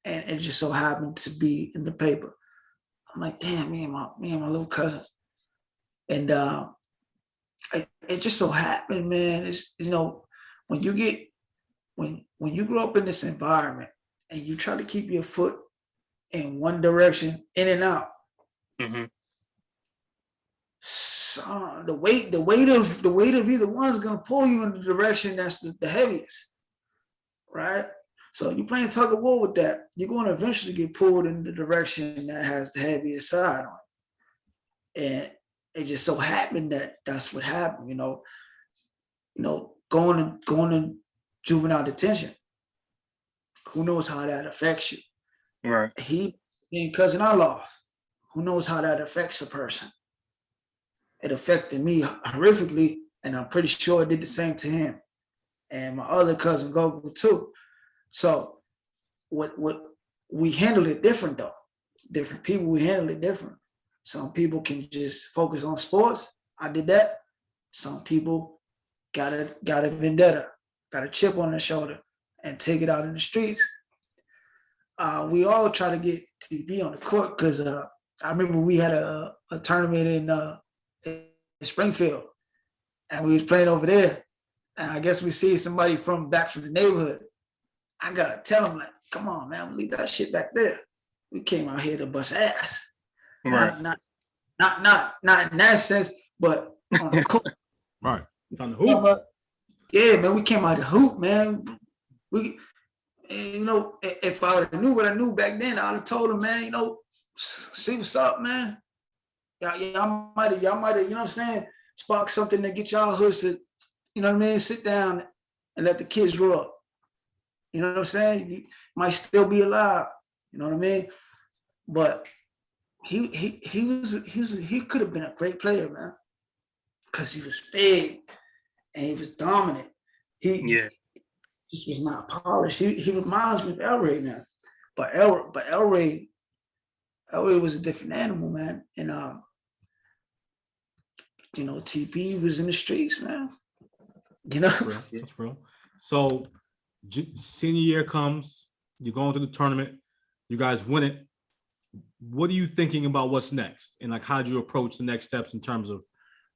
and it just so happened to be in the paper. I'm like, damn, me and my little cousin, and it just so happened, man. It's when you grow up in this environment and you try to keep your foot in one direction, in and out. Mm-hmm. So the weight of either one is gonna pull you in the direction that's the heaviest, right? So you're playing tug of war with that. You're going to eventually get pulled in the direction that has the heaviest side on it, and it just so happened that that's what happened. Going to juvenile detention. Who knows how that affects you? Right. He and cousin I lost. Who knows how that affects a person? It affected me horrifically, and I'm pretty sure it did the same to him. And my other cousin Gogo too. So what we handled it different though. Different people, we handled it different. Some people can just focus on sports. I did that. Some people got a vendetta, got a chip on their shoulder, and take it out in the streets. We all try to get TP on the court because I remember we had a tournament in Springfield, and we was playing over there. And I guess we see somebody back from the neighborhood. I gotta tell them, like, come on, man, leave that shit back there. We came out here to bust ass. Right. Not in that sense, but on the court. Right. On the hoop. Yeah, man, we came out to hoop, man. If I would have knew what I knew back then, I would have told them, man, see what's up, man. Y'all might have, you know what I'm saying, spark something to get y'all hoods to, you know what I mean, sit down and let the kids grow up. You know what I'm saying? You might still be alive. You know what I mean? But he could have been a great player, man, because he was big and he was dominant. He just was not polished. He reminds me of El Ray now, but El Ray was a different animal, man. And TP was in the streets, man. That's real. So senior year comes, you're going to the tournament, you guys win it. What are you thinking about what's next? And like, how do you approach the next steps in terms of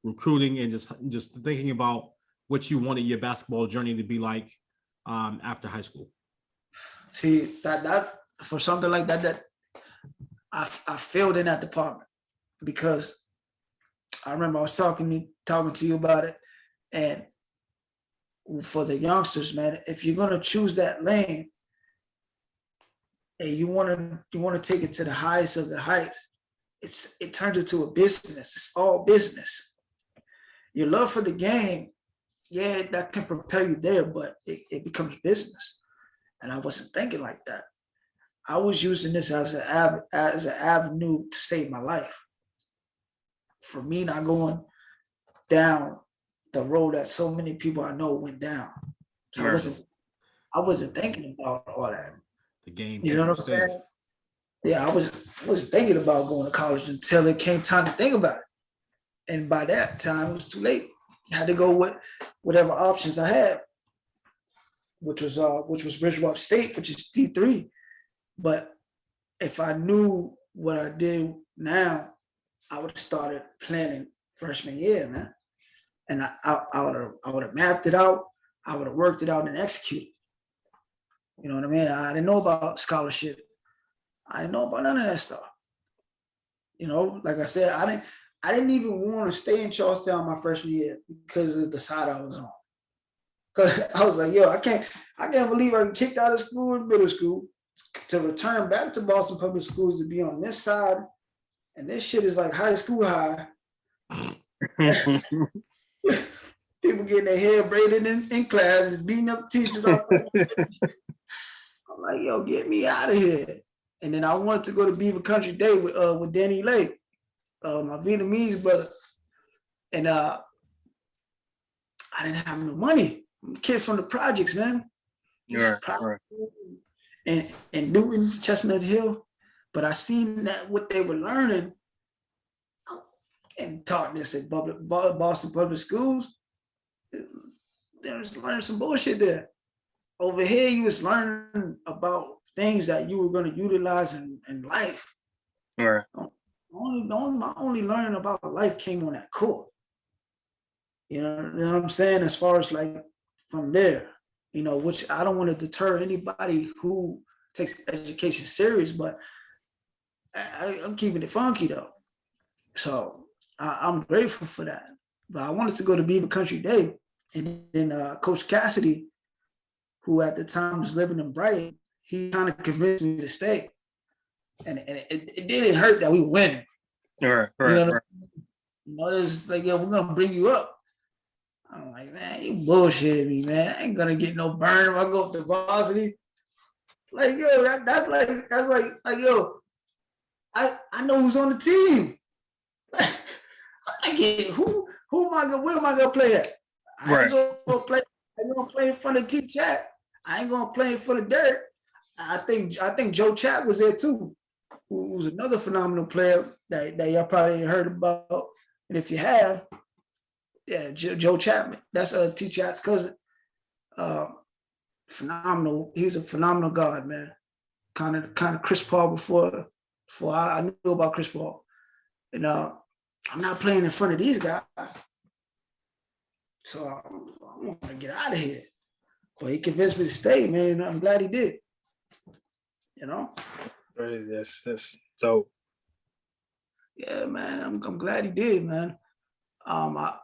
recruiting and just thinking about what you wanted your basketball journey to be like after high school? See, that for something like that I failed in that department, because I remember I was talking to you about it, and for the youngsters, man, if you're gonna choose that lane and you wanna take it to the highest of the heights, it turns into a business. It's all business. Your love for the game, yeah, that can propel you there, but it becomes business. And I wasn't thinking like that. I was using this as an avenue to save my life. For me, not going down the road that so many people I know went down. So I wasn't thinking about all that. The game. You know what I'm saying? Yeah, I was thinking about going to college until it came time to think about it. And by that time, it was too late. I had to go with whatever options I had, which was Bridgewater State, which is D3. But if I knew what I did now, I would have started planning freshman year, man. And I would have mapped it out. I would have worked it out and executed. You know what I mean? I didn't know about scholarship. I didn't know about none of that stuff. You know, like I said, I didn't even want to stay in Charlestown my freshman year because of the side I was on. Because I was like, yo, I can't believe I got kicked out of school in middle school to return back to Boston Public Schools to be on this side. And this shit is like high school high. People getting their hair braided in class, beating up teachers. I'm like, yo, get me out of here. And then I wanted to go to Beaver Country Day with Danny Lake, my Vietnamese brother. And I didn't have no money. I'm a kid from the projects, man. Right. And Newton, Chestnut Hill. But I seen that what they were learning and taught this at Boston Public Schools. They was learning some bullshit there. Over here, you was learning about things that you were going to utilize in life. Right. My only learning about life came on that court. You know what I'm saying? As far as like from there, you know, which I don't want to deter anybody who takes education serious, but I'm keeping it funky though. So I'm grateful for that. But I wanted to go to Beaver Country Day, and then Coach Cassidy, who at the time was living in Brighton, he kind of convinced me to stay. And it didn't hurt that we were winning. Right. You know, it's like, yo, we're gonna bring you up. I'm like, man, you bullshit me, man. I ain't gonna get no burn if I go up to varsity. Like, yo, that's like, yo, I know who's on the team. I get who am I gonna, where am I gonna play at? I ain't gonna play in front of T Chat. I ain't gonna play in front of Derek. I think Joe Chat was there too, who was another phenomenal player that y'all probably ain't heard about. And if you have, yeah, Joe Chapman, that's T Chat's cousin. Phenomenal. He was a phenomenal guard, man. Kind of Chris Paul before I knew about Chris Paul. And I'm not playing in front of these guys. So I want to get out of here. Well, he convinced me to stay, man. And I'm glad he did. You know? Yes. So. Yeah, man. I'm glad he did, man. I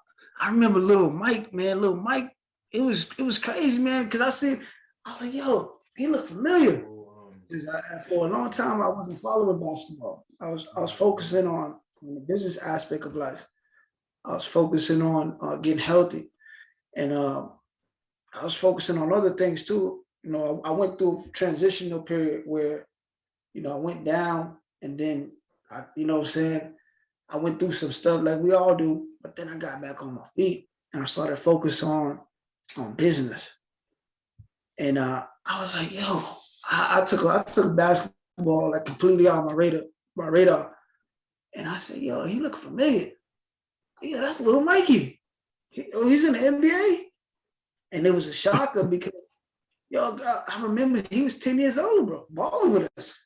remember Little Mike, man. Little Mike, it was crazy, man. Because I was like, yo, he looked familiar. For a long time, I wasn't following basketball. I was focusing on the business aspect of life. I was focusing on getting healthy, and I was focusing on other things too. You know, I went through a transitional period where, you know, I went down, and then you know what I'm saying, I went through some stuff like we all do, but then I got back on my feet and I started focusing on business. And I was like, yo, I took basketball like completely out of my radar. And I said, yo, he look familiar. Yeah, that's little Mikey. He's in the NBA. And it was a shocker because, yo, I remember he was 10 years old, bro, balling with us.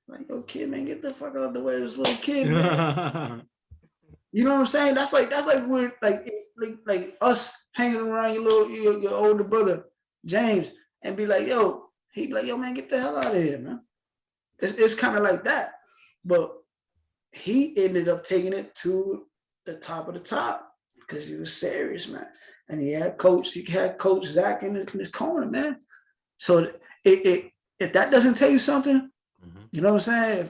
Like, yo, kid, man, get the fuck out of the way of this little kid, man. You know what I'm saying? That's like we're like us hanging around your older brother, James, and be like, yo, he'd be like, yo, man, get the hell out of here, man. It's kind of like that. But he ended up taking it to the top of the top because he was serious, man. And he had Coach Zach in his corner, man. So if that doesn't tell you something, you know what I'm saying?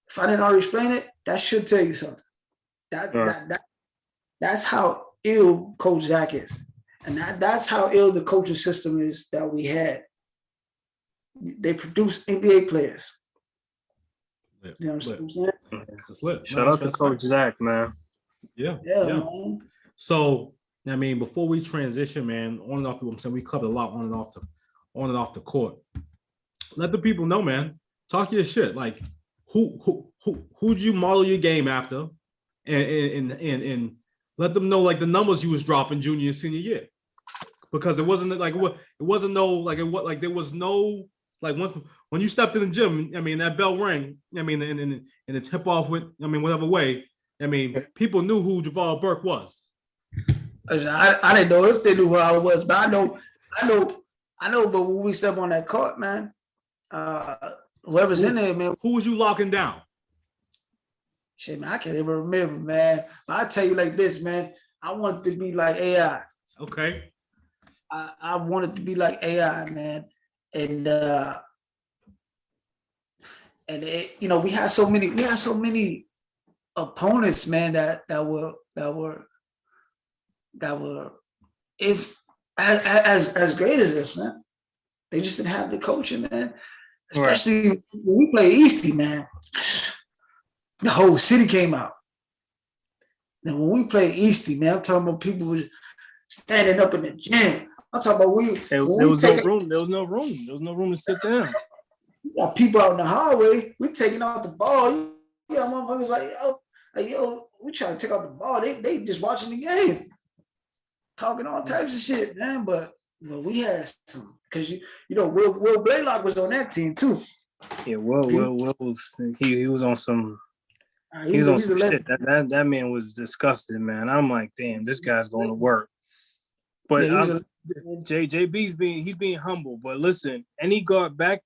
If I didn't already explain it, that should tell you something. That's how ill Coach Zach is. And that's how ill the coaching system is that we had. They produce NBA players. Lit. You know what I'm saying? That's lit. Shout out to Coach Zach, man. Yeah. Man. So, I mean, before we transition, man, on and off, I'm saying we covered a lot on and off the court. Let the people know, man. talk your shit. Like, who'd you model your game after, and let them know like the numbers you was dropping junior and senior year, because it wasn't like it wasn't no like it was like there was no like when you stepped in the gym. I mean, that bell rang. I mean, and the tip off went. I mean, whatever way. I mean, people knew who Jervarol Burke was. I didn't know if they knew who I was, but I know. But when we step on that court, man, whoever's in there, man. Who was you locking down? Shit, man, I can't even remember, man. But I tell you like this, man. I wanted to be like AI. Okay. I wanted to be like AI, man, and it, you know, we had so many opponents, man, that were if as great as this, man. They just didn't have the coaching, man. Especially right. When we play Eastie, man. The whole city came out. And when we play Eastie, man, I'm talking about people was standing up in the gym. I'm talking about there was no room. There was no room. There was no room to sit down. We got people out in the hallway. We taking out the ball. Yeah, motherfuckers like, yo, we trying to take out the ball. They just watching the game, talking all types of shit, man. But we had some, because you know Will Blaylock was on that team too. Yeah, Will was he was on some. He was on some shit. That man was disgusting, man. I'm like, damn, this guy's going to work. But yeah, JB's being humble. But listen, any guard back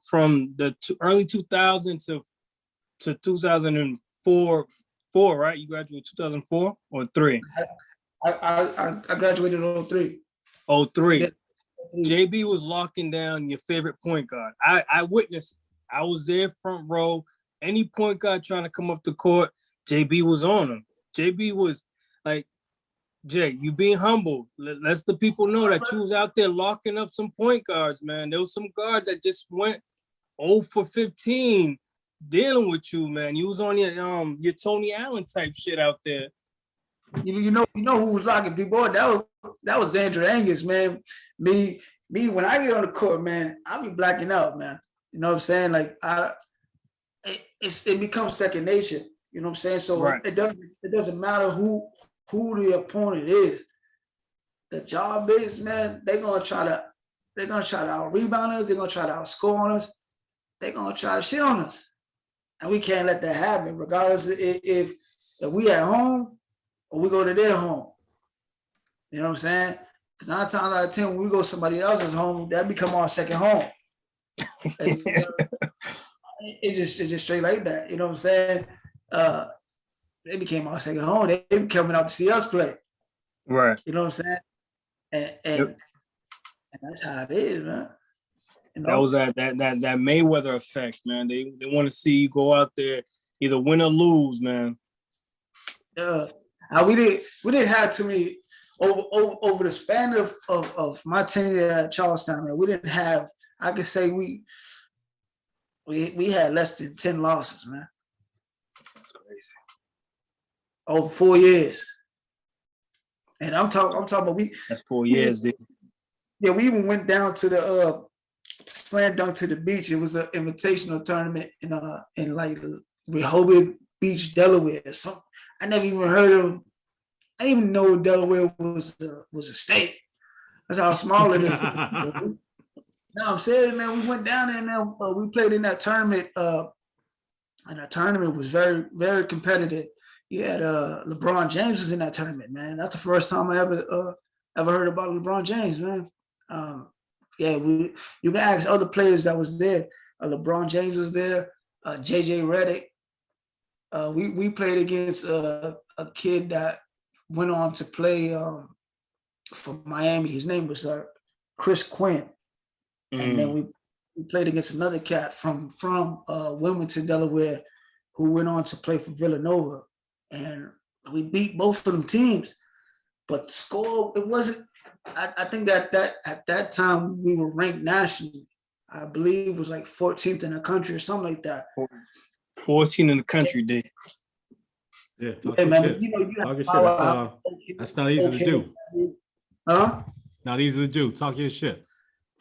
from the early 2000s to 2004, right? You graduated 2004 or 3? I graduated in 03. 03. Yeah. JB was locking down your favorite point guard. I witnessed. I was there front row. Any point guard trying to come up the court, JB was on him. JB was like, Jay, you being humble. Let the people know that you was out there locking up some point guards, man. There was some guards that just went 0 for 15 dealing with you, man. You was on your Tony Allen type shit out there. You know who was locking people? That was Andrew Angus, man. Me, when I get on the court, man, I be blacking out, man. You know what I'm saying? Like it becomes second nature. You know what I'm saying? So right. It doesn't matter who the opponent is. The job is, man, they're gonna try to out rebound us, they're gonna try to outscore on us, they're gonna try to shit on us. And we can't let that happen, regardless if we at home or we go to their home. You know what I'm saying? Because 9 times out of 10, when we go to somebody else's home, that become our second home. It's just straight like that. You know what I'm saying? They became our second home. They be coming out to see us play. Right. You know what I'm saying? And that's how it is, man. You know? That was that Mayweather effect, man. They want to see you go out there, either win or lose, man. We didn't have too many over the span of my tenure at Charlestown, man. We didn't have, I could say we had less than 10 losses, man. That's crazy. Over 4 years. And I'm talking about that's 4 years, dude. Yeah, we even went down to the slam dunk to the beach. It was an invitational tournament in like Rehoboth Beach, Delaware. So I never even heard of. I didn't even know Delaware was a state. That's how small it is. No, I'm saying, man, we went down there, man. We played in that tournament, and that tournament was very, very competitive. You had LeBron James was in that tournament, man. That's the first time I ever heard about LeBron James, man. You can ask other players that was there. LeBron James was there. JJ Redick. We played against a kid that went on to play for Miami. His name was Chris Quinn. And then we played against another cat from Wilmington, Delaware, who went on to play for Villanova. And we beat both of them teams. But the score, it wasn't, I think that at that time we were ranked nationally. I believe it was like 14th in the country or something like that. 14 in the country, D. Yeah, talk shit. You know, talk shit. That's not easy to do. Huh? Not easy to do. Talk your shit.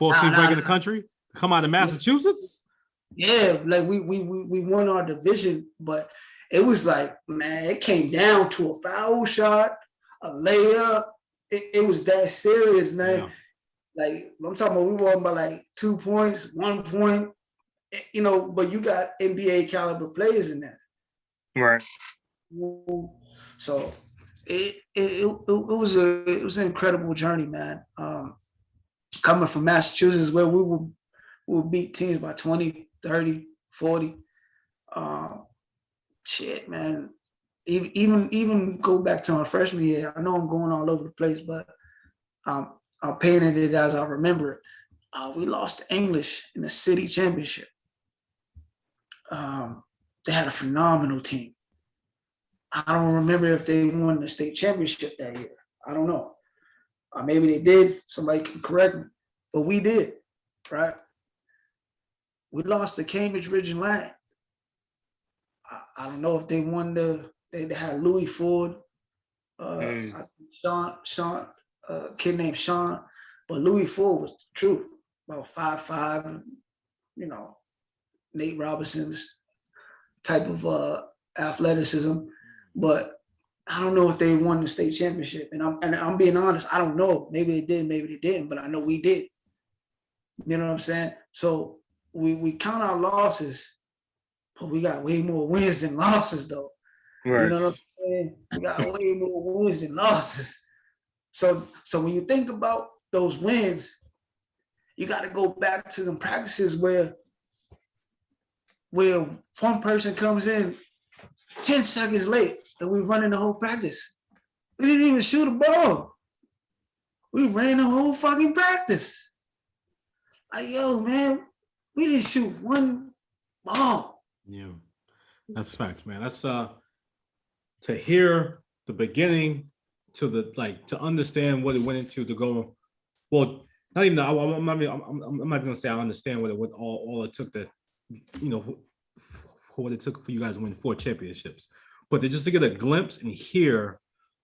14th rank in the country? Come out of Massachusetts? Yeah, like we won our division, but it was like, man, it came down to a foul shot, a layup. It was that serious, man. Yeah. Like I'm talking about, we won by like 2 points, 1 point, but you got NBA caliber players in there. Right. So it was an incredible journey, man. Coming from Massachusetts, where we would beat teams by 20, 30, 40. Shit, man. Even go back to my freshman year. I know I'm going all over the place, but I'm painting it as I remember it. We lost to English in the city championship. They had a phenomenal team. I don't remember if they won the state championship that year. I don't know. Maybe they did. Somebody can correct me. But we did, right? We lost to Cambridge Ridge and Lang. I don't know if they won they had Louis Ford, Sean, kid named Sean, but Louis Ford was the truth, about 5'5", Nate Robinson's type of athleticism. But I don't know if they won the state championship. And I'm being honest, I don't know. Maybe they did, maybe they didn't, but I know we did. You know what I'm saying? So we count our losses, but we got way more wins than losses, though. Right. You know what I'm saying? We got way more wins than losses. So when you think about those wins, you got to go back to them practices where one person comes in 10 seconds late and we running the whole practice. We didn't even shoot a ball. We ran the whole fucking practice. Like, yo, man, we didn't shoot one ball. Yeah, that's facts, man. That's to hear the beginning to understand what it went into to go. Well, not even. I'm not going to say I understand what all it took to, what it took for you guys to win 4 championships, but to get a glimpse and hear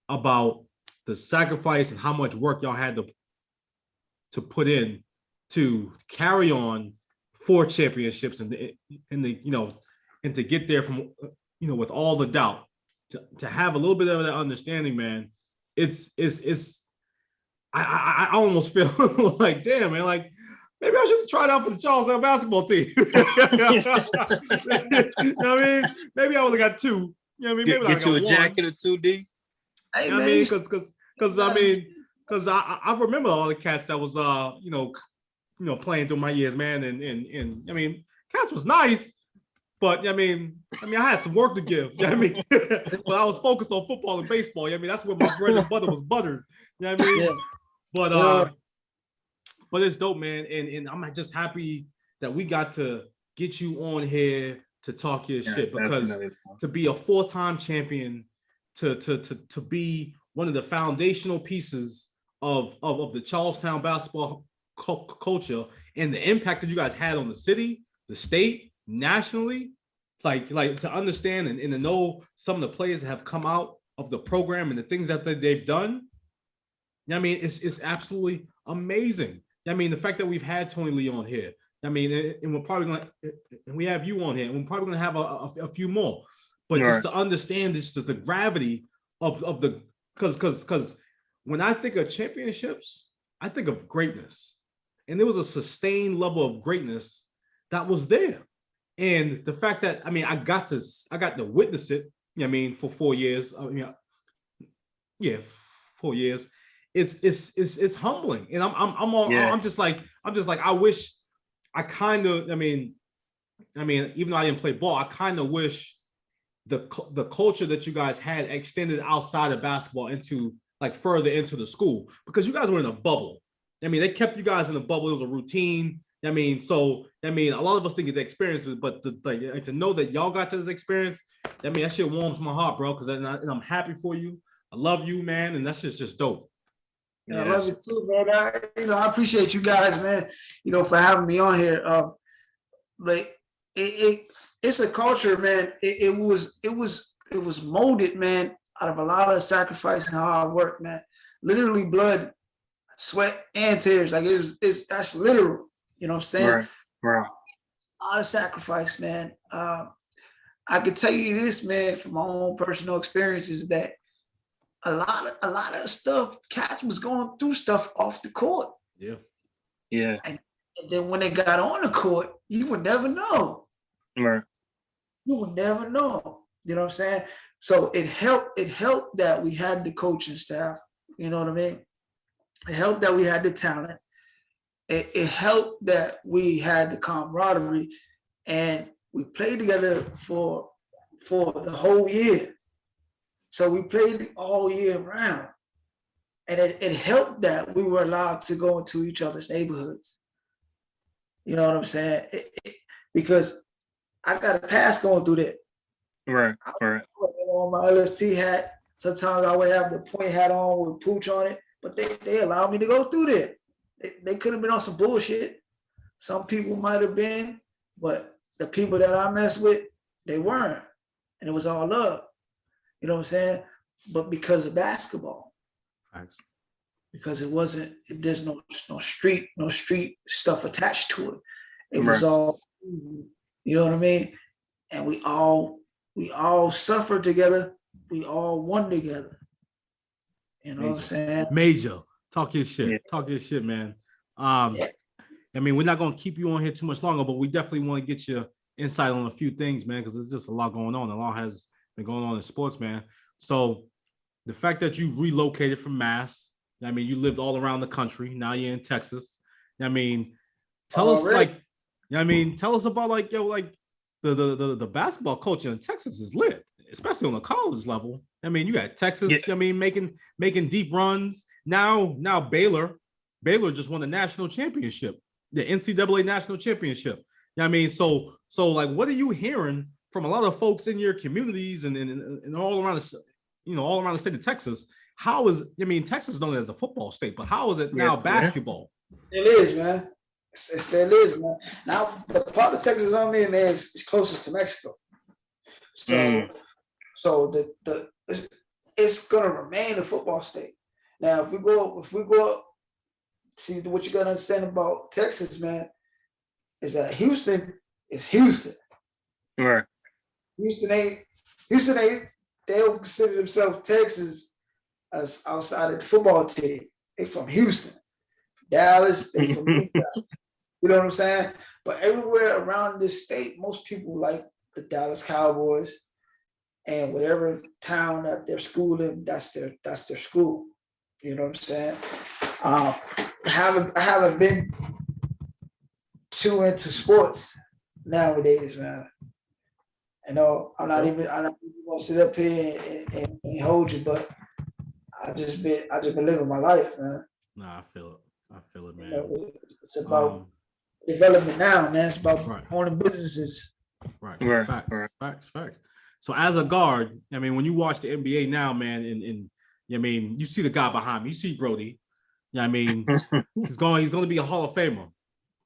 about the sacrifice and how much work y'all had to put in to carry on 4 championships and to get there from with all the doubt to have a little bit of that understanding, man. I almost feel like, damn, man, like maybe I should have tried out for the Charlestown basketball team. You know what I mean? Maybe I would have got 2. You know what I mean? Maybe get you a jacket or 2D. You know what I mean? Because I remember all the cats that was playing through my years, man, and I mean, cats was nice, but I mean, I had some work to give. You know what I mean? But I was focused on football and baseball. You know what I mean? That's where my bread and butter was buttered. You know what I mean? Yeah. But it's dope, man, and I'm just happy that we got to get you on here to talk your shit, because to be a 4-time champion, to be one of the foundational pieces of the Charlestown basketball culture and the impact that you guys had on the city, the state, nationally, like to understand and to know some of the players that have come out of the program and the things that they've done. I mean, it's absolutely amazing. I mean, the fact that we've had Tony Lee on here, I mean, and we're probably gonna, and we have you on here, and we're probably gonna have a few more. But just to understand the gravity of the, because when I think of championships, I think of greatness, and there was a sustained level of greatness that was there, and the fact that I got to witness it. I mean, for 4 years. 4 years. It's humbling, and I'm just like I wish I kind of even though I didn't play ball, I kind of wish the culture that you guys had extended outside of basketball into further into the school, because you guys were in a bubble. They kept you guys in a bubble. It was a routine. A lot of us think it's the experience, but to know that y'all got this experience, that shit warms my heart, bro. Because I'm happy for you. I love you, man, and that's just dope. Yeah, I love you too, man. I appreciate you guys, man. For having me on here. But it's a culture, man. It was molded, man, out of a lot of sacrifice and hard work, man. Literally blood, sweat, and tears. That's literal. You know what I'm saying? Right. lot of sacrifice, man. I can tell you this, man, from my own personal experiences, that a lot of stuff, cats was going through stuff off the court. Yeah. Yeah. And then when they got on the court, you would never know. Right. You would never know. You know what I'm saying? So it helped that we had the coaching staff. You know what I mean? It helped that we had the talent. It helped that we had the camaraderie, and we played together for the whole year. So we played all year round. And it helped that we were allowed to go into each other's neighborhoods. You know what I'm saying? Because I got a pass going through that. Right. On my LST hat, sometimes I would have the point hat on with pooch on it, but they allowed me to go through there. They could have been on some bullshit. Some people might have been, but the people that I messed with, they weren't. And it was all love. You know what I'm saying? But because of basketball. Thanks. Because there's no street stuff attached to it. It was all, you know what I mean? And we all suffered together. We all won together. You know what I'm saying? Major. Talk your shit. Yeah. Talk your shit, man. I mean, we're not going to keep you on here too much longer, but we definitely want to get your insight on a few things, man, because there's just a lot going on. A lot has been going on in sports, man. So the fact that you relocated from Mass, I mean, you lived all around the country. Now you're in Texas. I mean, tell us about the basketball culture in Texas is lit, especially on the college level. I mean, you got Texas, I mean, making deep runs. Now Baylor just won the national championship, the NCAA national championship. I mean, so like, what are you hearing from a lot of folks in your communities and all around the state of Texas? Texas is known as a football state, but how is it now basketball? It is, man. It still is, man. Now, the part of Texas I'm in, man, is closest to Mexico. So it's gonna remain a football state. Now, if we go up, see what you gotta understand about Texas, man, is that Houston is Houston. Right. Houston ain't. They don't consider themselves Texas as outside of the football team. They from Houston, Dallas. They from New York. You know what I'm saying? But everywhere around this state, most people like the Dallas Cowboys, and whatever town that they're schooling, that's their school. You know what I'm saying? I haven't been too into sports nowadays, man. You know, I'm not even gonna sit up here and hold you, but I just been living my life, man. Nah, I feel it, man. You know, it's about development now, man. It's about owning businesses. Right. Facts. So as a guard, I mean, when you watch the NBA now, man, and I mean, you see the guy behind me, you see Brody. I mean, he's going to be a Hall of Famer,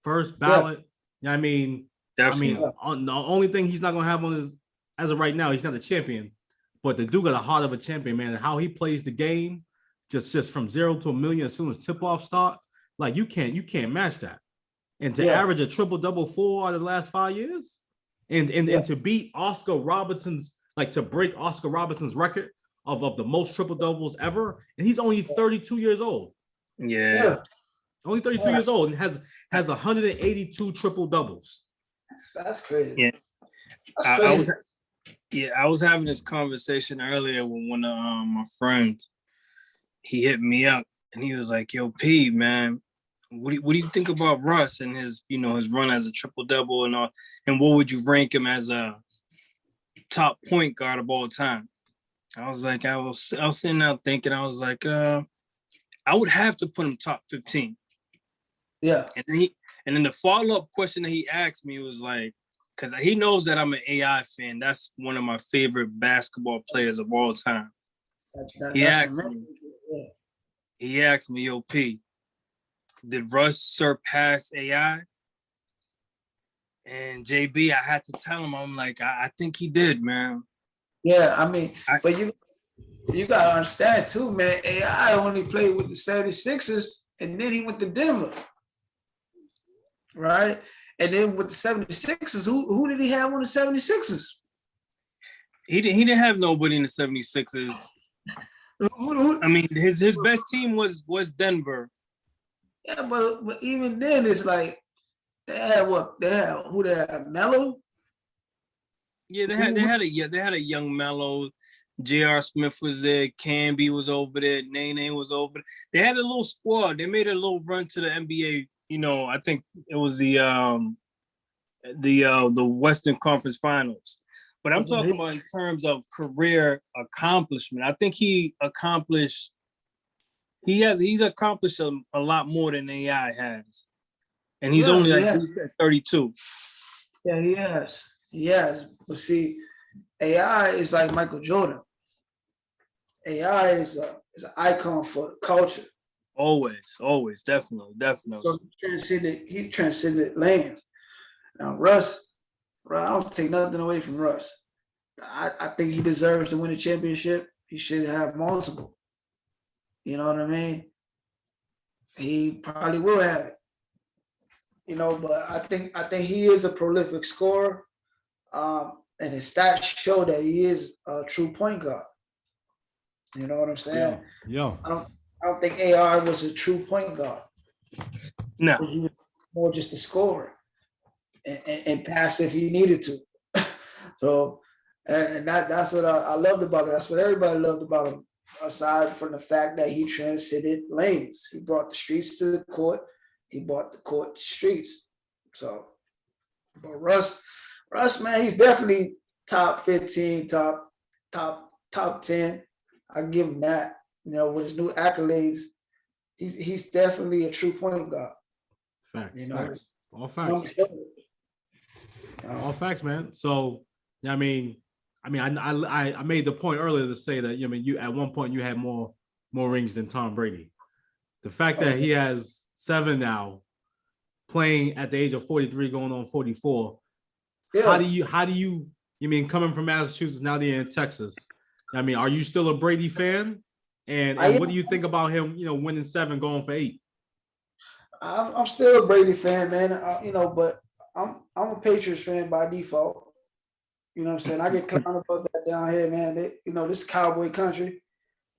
first ballot. I mean, definitely. The only thing he's not going to have on his, as of right now, he's not a champion, but the dude got a heart of a champion, man. And how he plays the game, just from 0 to 1,000,000 as soon as tip-off start, like you can't match that. And to average a triple-double 4 out of the last 5 years, and to beat Oscar Robertson's, like to break Oscar Robertson's record of the most triple-doubles ever, and he's only 32 years old. Yeah. Only 32 years old, and has 182 triple-doubles. That's crazy. Yeah. That's crazy. I was having this conversation earlier with one of my friends. He hit me up and he was like, "Yo, P, man, what do you think about Russ and his run as a triple-double and all? And what would you rank him as a top point guard of all time?" I was like, I was sitting out thinking, I was like, I would have to put him top 15. Yeah. And then the follow-up question that he asked me was like, because he knows that I'm an AI fan. That's one of my favorite basketball players of all time. He asked me, "Yo, P, did Russ surpass AI?" And JB, I had to tell him, I'm like, I think he did, man. Yeah, I mean, but you gotta understand too, man. AI only played with the 76ers, and then he went to Denver, right? And then with the 76ers, who did he have on the 76ers? He didn't have nobody in the 76ers. I mean, his best team was Denver. Yeah, but even then, it's like they had who they had Melo. Yeah, they had a young Melo. J.R. Smith was there. Camby was over there. Nene was over there. They had a little squad. They made a little run to the NBA. You know, I think it was the Western Conference Finals. But I'm talking about in terms of career accomplishment. I think he's accomplished a lot more than AI has. And he's only like he said 32. Yeah, he has. He has. But see, AI is like Michael Jordan. AI is an icon for culture. Always, definitely. So he transcended lanes. Now Russ, I don't take nothing away from Russ. I think he deserves to win a championship. He should have multiple. You know what I mean? He probably will have it. You know, but I think he is a prolific scorer. And his stats show that he is a true point guard. You know what I'm saying? Yeah. I don't think AR was a true point guard. No. He was more just a scorer and pass if he needed to. So, and that's what I loved about him. That's what everybody loved about him, aside from the fact that he transcended lanes. He brought the streets to the court. He brought the court to the streets. So, but Russ, man, he's definitely top 15, top 10. I give him that. You know, with his new accolades, he's definitely a true point guard. Facts. You know, facts. All facts. All facts, man. So, I mean, I made the point earlier to say that you at one point you had more rings than Tom Brady. The fact that he has 7 now, playing at the age of 43, going on 44. Yeah. How do you coming from Massachusetts, now they're in Texas? I mean, are you still a Brady fan? And what do you think about him, winning 7, going for 8? I'm still a Brady fan, man. But I'm a Patriots fan by default. You know what I'm saying? I get clowned about that down here, man. This is cowboy country.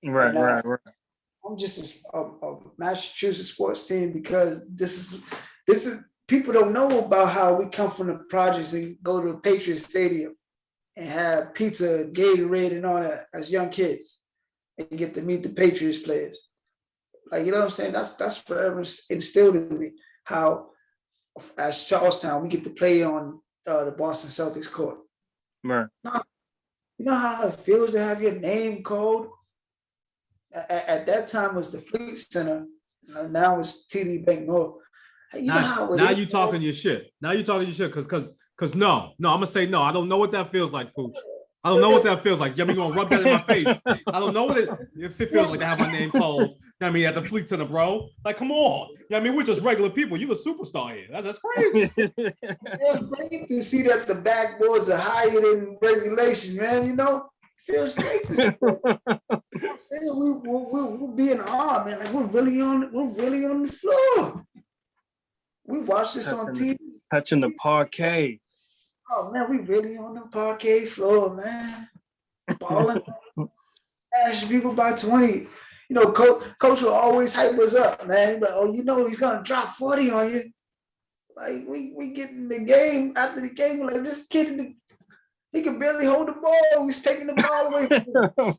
Right. I'm just a Massachusetts sports team because this is people don't know about how we come from the projects and go to the Patriots Stadium and have pizza, Gatorade, and all that as young kids, and get to meet the Patriots players. Like, you know what I'm saying? That's forever instilled in me. How, as Charlestown, we get to play on the Boston Celtics court. Right. You know how it feels to have your name called? At that time, it was the Fleet Center. Now it's TD Bank North. Now you talking your shit. Now you're talking your shit because no, I'm gonna say no. I don't know what that feels like, Pooch. I don't know what that feels like. You're gonna rub that in my face. I don't know what it feels like to have my name called. At the Fleet Center, bro. Like, come on. We're just regular people. You're a superstar here. That's crazy. It's great to see that the backboards are higher than regulation, man. You know, it feels great to see. I'm saying we're being hard, man. Like we're really on the floor. We watch this on TV. Touching the parquet. Oh man, we really on the parquet floor, man. Balling, ash people by 20. You know, coach will always hype us up, man. But he's gonna drop 40 on you. Like we get in the game after the game, we're like, this kid, he can barely hold the ball. He's taking the ball away from him.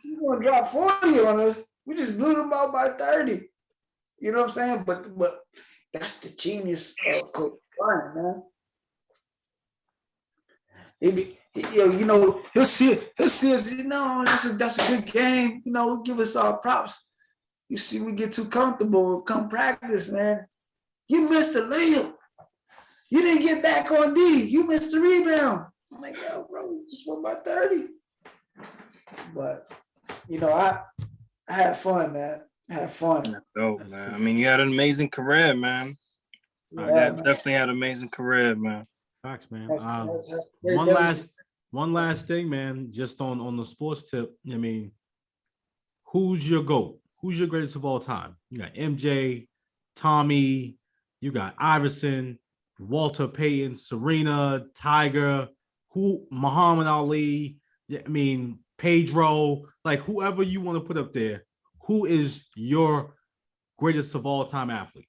He's gonna drop 40 on us. We just blew them out by 30. You know what I'm saying? But that's the genius of Coach Brian, man. He'll see us, that's a good game. Give us our props. You see, we get too comfortable. Come practice, man. You missed the layup. You didn't get back on D. You missed the rebound. I'm like, yo, bro, just won by 30. But, I had fun, man. I had fun. Dope, man. I mean, you had an amazing career, man. Yeah, definitely had an amazing career, man. Facts, man. That's One last thing, man, just on the sports tip. Who's your GOAT? Who's your greatest of all time? You got MJ, Tommy, you got Iverson, Walter Payton, Serena, Tiger, Muhammad Ali, I mean, Pedro, like whoever you want to put up there, who is your greatest of all time athlete?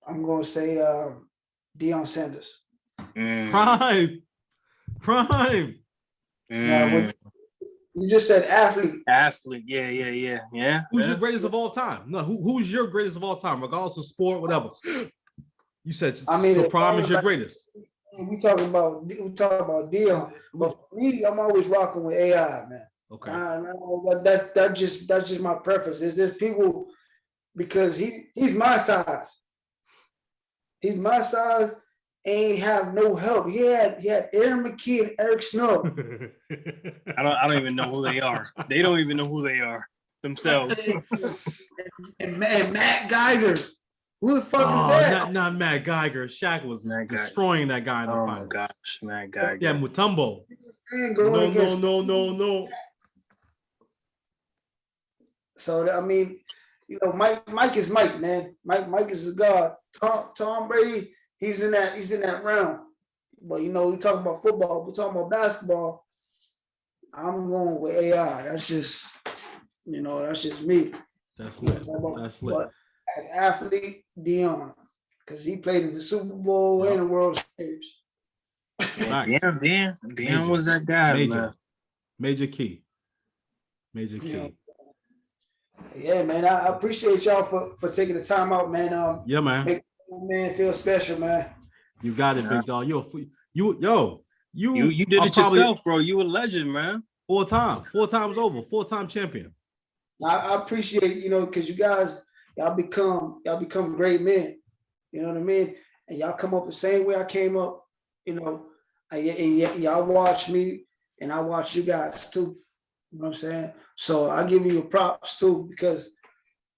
I'm going to say Deion Sanders. Prime. Now, you just said athlete. Yeah. Who's your greatest of all time? No, who's your greatest of all time, regardless of sport, whatever? You said, so Prime is your greatest. We talking about Deion, but for me, I'm always rocking with AI, man. Okay. That's just my preference. Is there's people because he's my size. He's my size. Ain't have no help. He had Aaron McKee and Eric Snow. I don't even know who they are. They don't even know who they are themselves. and Matt Geiger. Who the fuck is that? Not Matt Geiger. Shaq was destroying that guy in the finals. Oh my gosh, Matt Geiger. Yeah, Mutombo. No. So I mean, you know, Mike is Mike, man. Mike is a god. Tom Brady. He's in that realm. But you know, we talking about football, we're talking about basketball. I'm going with AI. That's just me. That's lit. But as athlete, Deion, because he played in the Super Bowl and the World Series. Deion was that guy, man. Major key. Yeah, man. I appreciate y'all for taking the time out, man. Man. Make man feel special, man. You got it, big dog. You did it yourself, bro. You a legend, man. 4 times over, 4-time champion. I appreciate, you know, because you guys, y'all become great men. You know what I mean? And y'all come up the same way I came up, you know, and y'all watch me and I watch you guys too. You know what I'm saying? So I give you your props too, because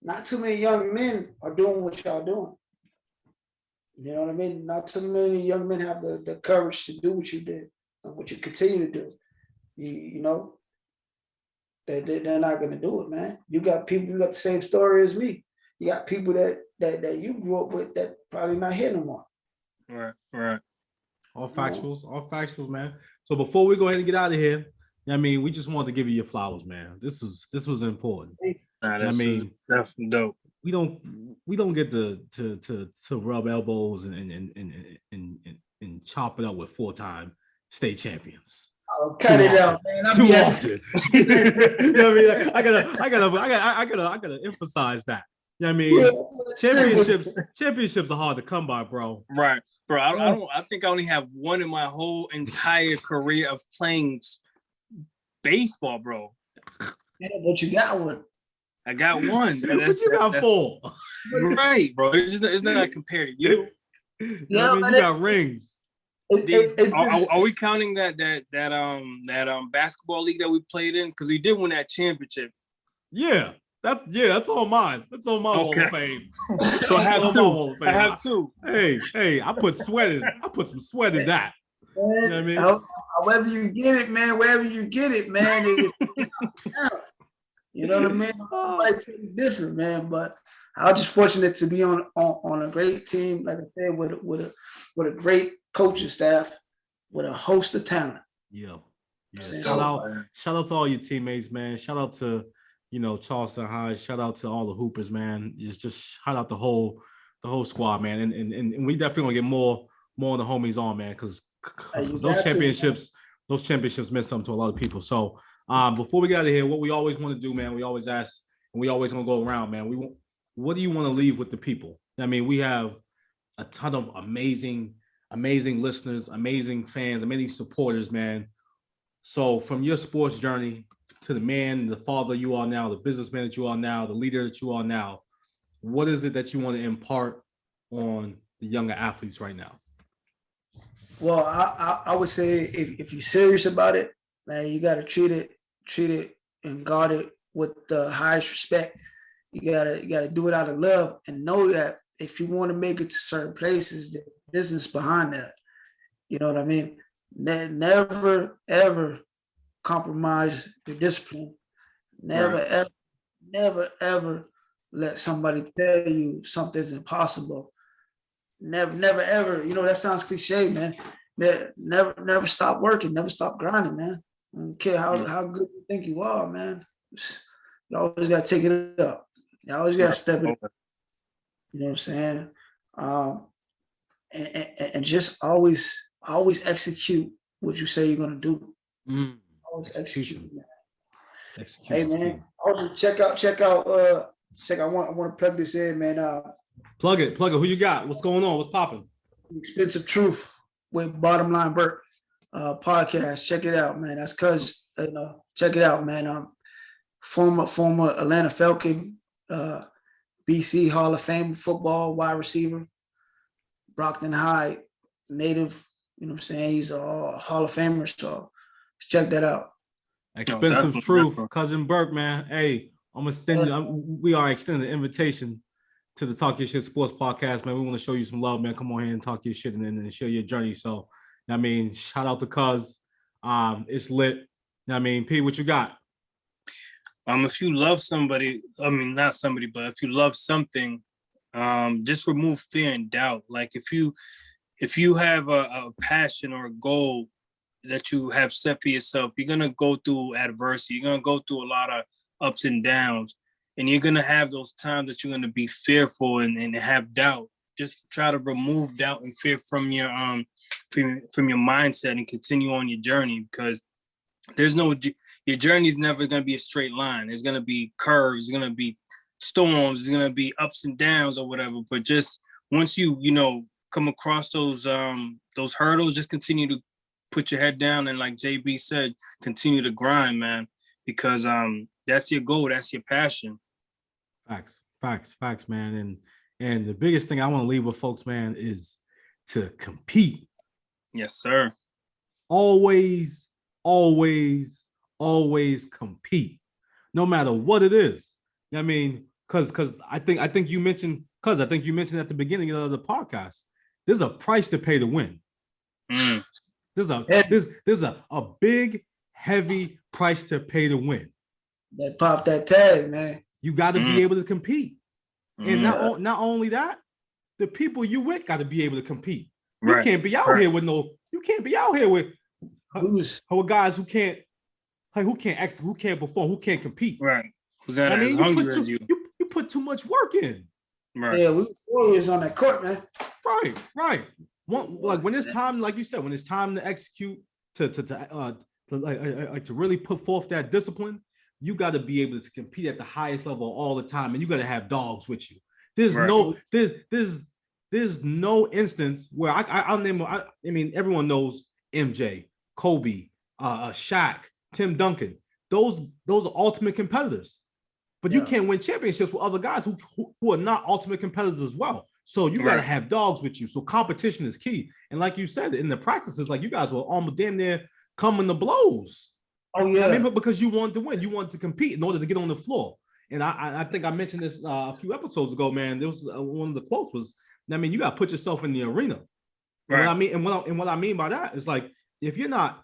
not too many young men are doing what y'all doing. You know what I mean? Not too many young men have the courage to do what you did and what you continue to do. You know, they're not going to do it, man. You got people who got the same story as me. You got people that you grew up with that probably not here no more. Right. All factuals, man. So before we go ahead and get out of here, I mean, we just wanted to give you your flowers, man. This was important. I mean, that's dope. We don't get to rub elbows and chop it up with 4-time state champions. Oh, cut it out, man. Too often. You know what I mean? I gotta emphasize that. You know what I mean? Championships are hard to come by, bro. Right, bro. I think I only have one in my whole entire career of playing baseball, bro. Yeah, but you got one. I got one. But you got 4. Right, bro. It's not compared to you. Yeah, I mean, you got rings. Are we counting that basketball league that we played in? Because we did win that championship. Yeah, that's all mine. That's all my Hall of Fame. So I have two. Hey, I put some sweat in that. Man, you know what I mean? However you get it, man. Wherever you get it, man. You know what I mean? Everybody's different, man. But I was just fortunate to be on a great team, like I said, with a great coaching staff, with a host of talent. Yeah. Shout out to all your teammates, man. Shout out to, you know, Charlestown High. Shout out to all the hoopers, man. Just shout out the whole squad, man. And we definitely gonna get more of the homies on, man, because those championships meant something to a lot of people. So before we get out of here, what we always want to do, man, we always ask, and we always gonna go around, man. What do you want to leave with the people? I mean, we have a ton of amazing listeners, amazing fans, amazing supporters, man. So from your sports journey to the man, the father you are now, the businessman that you are now, the leader that you are now, what is it that you want to impart on the younger athletes right now? Well, I would say if you're serious about it, man, you got to treat it and guard it with the highest respect. You gotta do it out of love and know that if you want to make it to certain places, there's business behind that. You know what I mean? Never ever compromise your discipline. Never ever let somebody tell you something's impossible. Never, ever. That sounds cliche, man. Never stop working. Never stop grinding, man. I don't care how good you think you are, man. You always got to take it up. You always got to step it up. You know what I'm saying? And just always execute what you say you're gonna do. Always execute. Hey man, check out. I want to plug this in, man. Plug it. Who you got? What's going on? What's popping? Expensive Truth with Bottom Line Burke podcast. Check it out, man. That's cuz check it out, man. Former Atlanta Falcon, BC Hall of Fame football wide receiver, Brockton High native. You know what I'm saying? He's a Hall of Famer, so check that out. Expensive Truth, Cousin Burke, man. Hey, we are extending the invitation to the Talk Your Shit Sports Podcast, man. We want to show you some love, man. Come on here and talk your shit and share your journey. So, I mean, shout out to Cuz. It's lit. I mean, P, what you got? If you love somebody, not somebody, but if you love something, just remove fear and doubt. Like if you have a passion or a goal that you have set for yourself, you're gonna go through adversity. You're gonna go through a lot of ups and downs, and you're gonna have those times that you're gonna be fearful and have doubt. Just try to remove doubt and fear from your mindset and continue on your journey, because your journey is never gonna be a straight line. There's gonna be curves. There's gonna be storms. There's gonna be ups and downs or whatever. But just once you come across those hurdles, just continue to put your head down and, like JB said, continue to grind, man, because that's your goal, that's your passion. Facts, man. And the biggest thing I want to leave with folks, man, is to compete. Yes, sir. Always compete, no matter what it is. I mean, because I think you mentioned at the beginning of the podcast, there's a price to pay to win. There's a big, heavy price to pay to win. That pop that tag, man. You got to be able to compete, and not only that, the people you with got to be able to compete. You can't be out here with guys who can't perform, who can't compete. Right. Who's not as hungry as you? You put too much work in. Right. Yeah, we warriors on that court, man. Right. When it's time, like you said, when it's time to execute, to really put forth that discipline, you got to be able to compete at the highest level all the time, and you got to have dogs with you. There's no instance where I'll name. I mean, everyone knows MJ, Kobe, Shaq, Tim Duncan. Those are ultimate competitors. But you can't win championships with other guys who are not ultimate competitors as well. So you got to have dogs with you. So competition is key. And like you said, in the practices, like you guys were almost damn near coming to blows. Oh, yeah. I mean, but because you wanted to win, you wanted to compete in order to get on the floor. And I think I mentioned this a few episodes ago, man. There was one of the quotes was, I mean, you got to put yourself in the arena. Right. What I mean by that is, like, if you're not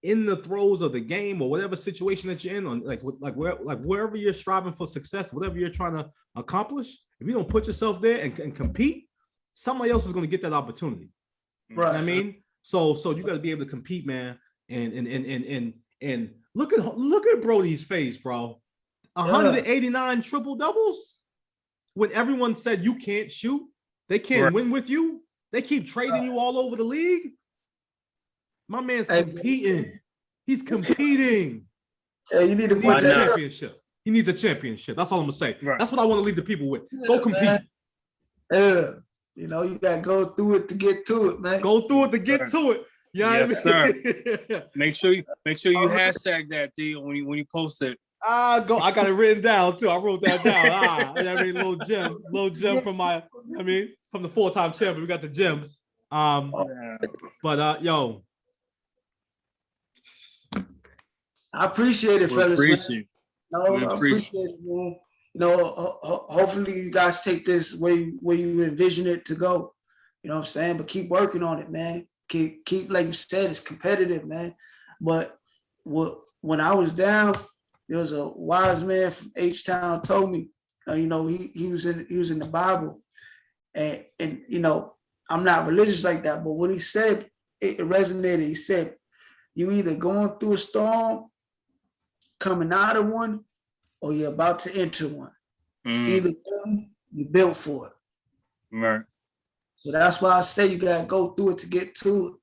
in the throes of the game or whatever situation that you're in, on wherever you're striving for success, whatever you're trying to accomplish, if you don't put yourself there and compete, somebody else is going to get that opportunity. Right. You know what I mean? So you got to be able to compete, man. And look at Brody's face, bro. 189 triple doubles. When everyone said you can't shoot, they can't win with you. They keep trading you all over the league. My man's competing. He's competing. Hey, you need to win a championship. He needs a championship. That's all I'm gonna say. Right. That's what I want to leave the people with. Go compete. You gotta go through it to get to it, man. Go through it to get to it. Yes, sir. Make sure you hashtag that, D, when you post it. I got it written down too. I wrote that down. I mean, little gem from from the 4-time champion. We got the gems. But yo, I appreciate it, fellas. Appreciate it, man. Hopefully you guys take this where you envision it to go. You know what I'm saying? But keep working on it, man. Keep like you said, it's competitive, man. But when I was down, there was a wise man from H-Town told me, You know, he was in the Bible, and you know, I'm not religious like that, but what he said, it resonated. He said, "You either going through a storm, coming out of one, or you're about to enter one. Either way, you built for it." Right. So that's why I say you gotta go through it to get to it.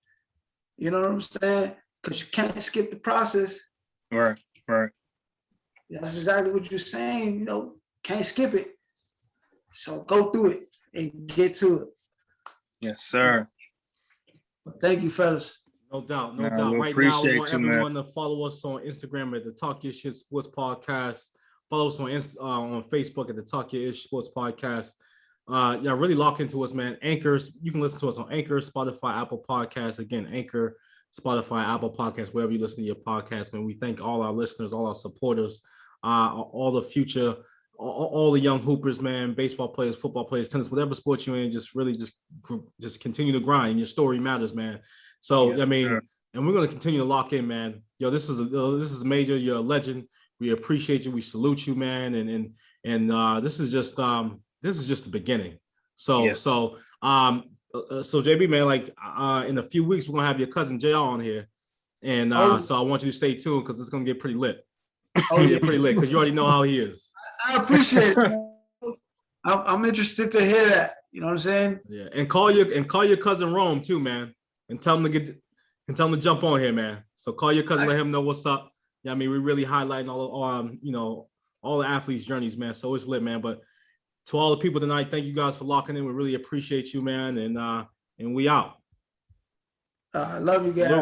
You know what I'm saying? Because you can't skip the process. Right. Right. That's exactly what you're saying. You know, can't skip it. So go through it and get to it. Yes, sir. Thank you, fellas. No doubt, no Nah, doubt. we Right now, we appreciate want you, man. everyone to follow us on Instagram at the Talk Your Shit Sports Podcast. Follow us on Facebook at the Talk Your Ish Sports Podcast. Yeah, really lock into us, man. Anchors, you can listen to us on Anchor, Spotify, Apple Podcasts. Again, Anchor, Spotify, Apple Podcasts, wherever you listen to your podcast, man. We thank all our listeners, all our supporters, all the future, all the young hoopers, man, baseball players, football players, tennis, whatever sport you're in, just really just continue to grind. Your story matters, man. So, yes, I mean, sir. And we're going to continue to lock in, man. Yo, this is major. You're a legend. We appreciate you. We salute you, man. And this is just the beginning. So, yes. So JB, man, like in a few weeks, we're going to have your cousin JR on here. And so I want you to stay tuned because it's going to get pretty lit. Get pretty lit because you already know how he is. I appreciate it. I'm interested to hear that. You know what I'm saying? Yeah, and call your cousin Rome too, man, and tell him to jump on here, man. So call your cousin, let him know what's up. Yeah, I mean, we're really highlighting all the athletes' journeys, man. So it's lit, man. But to all the people tonight, thank you guys for locking in. We really appreciate you, man, and we out. I love you guys.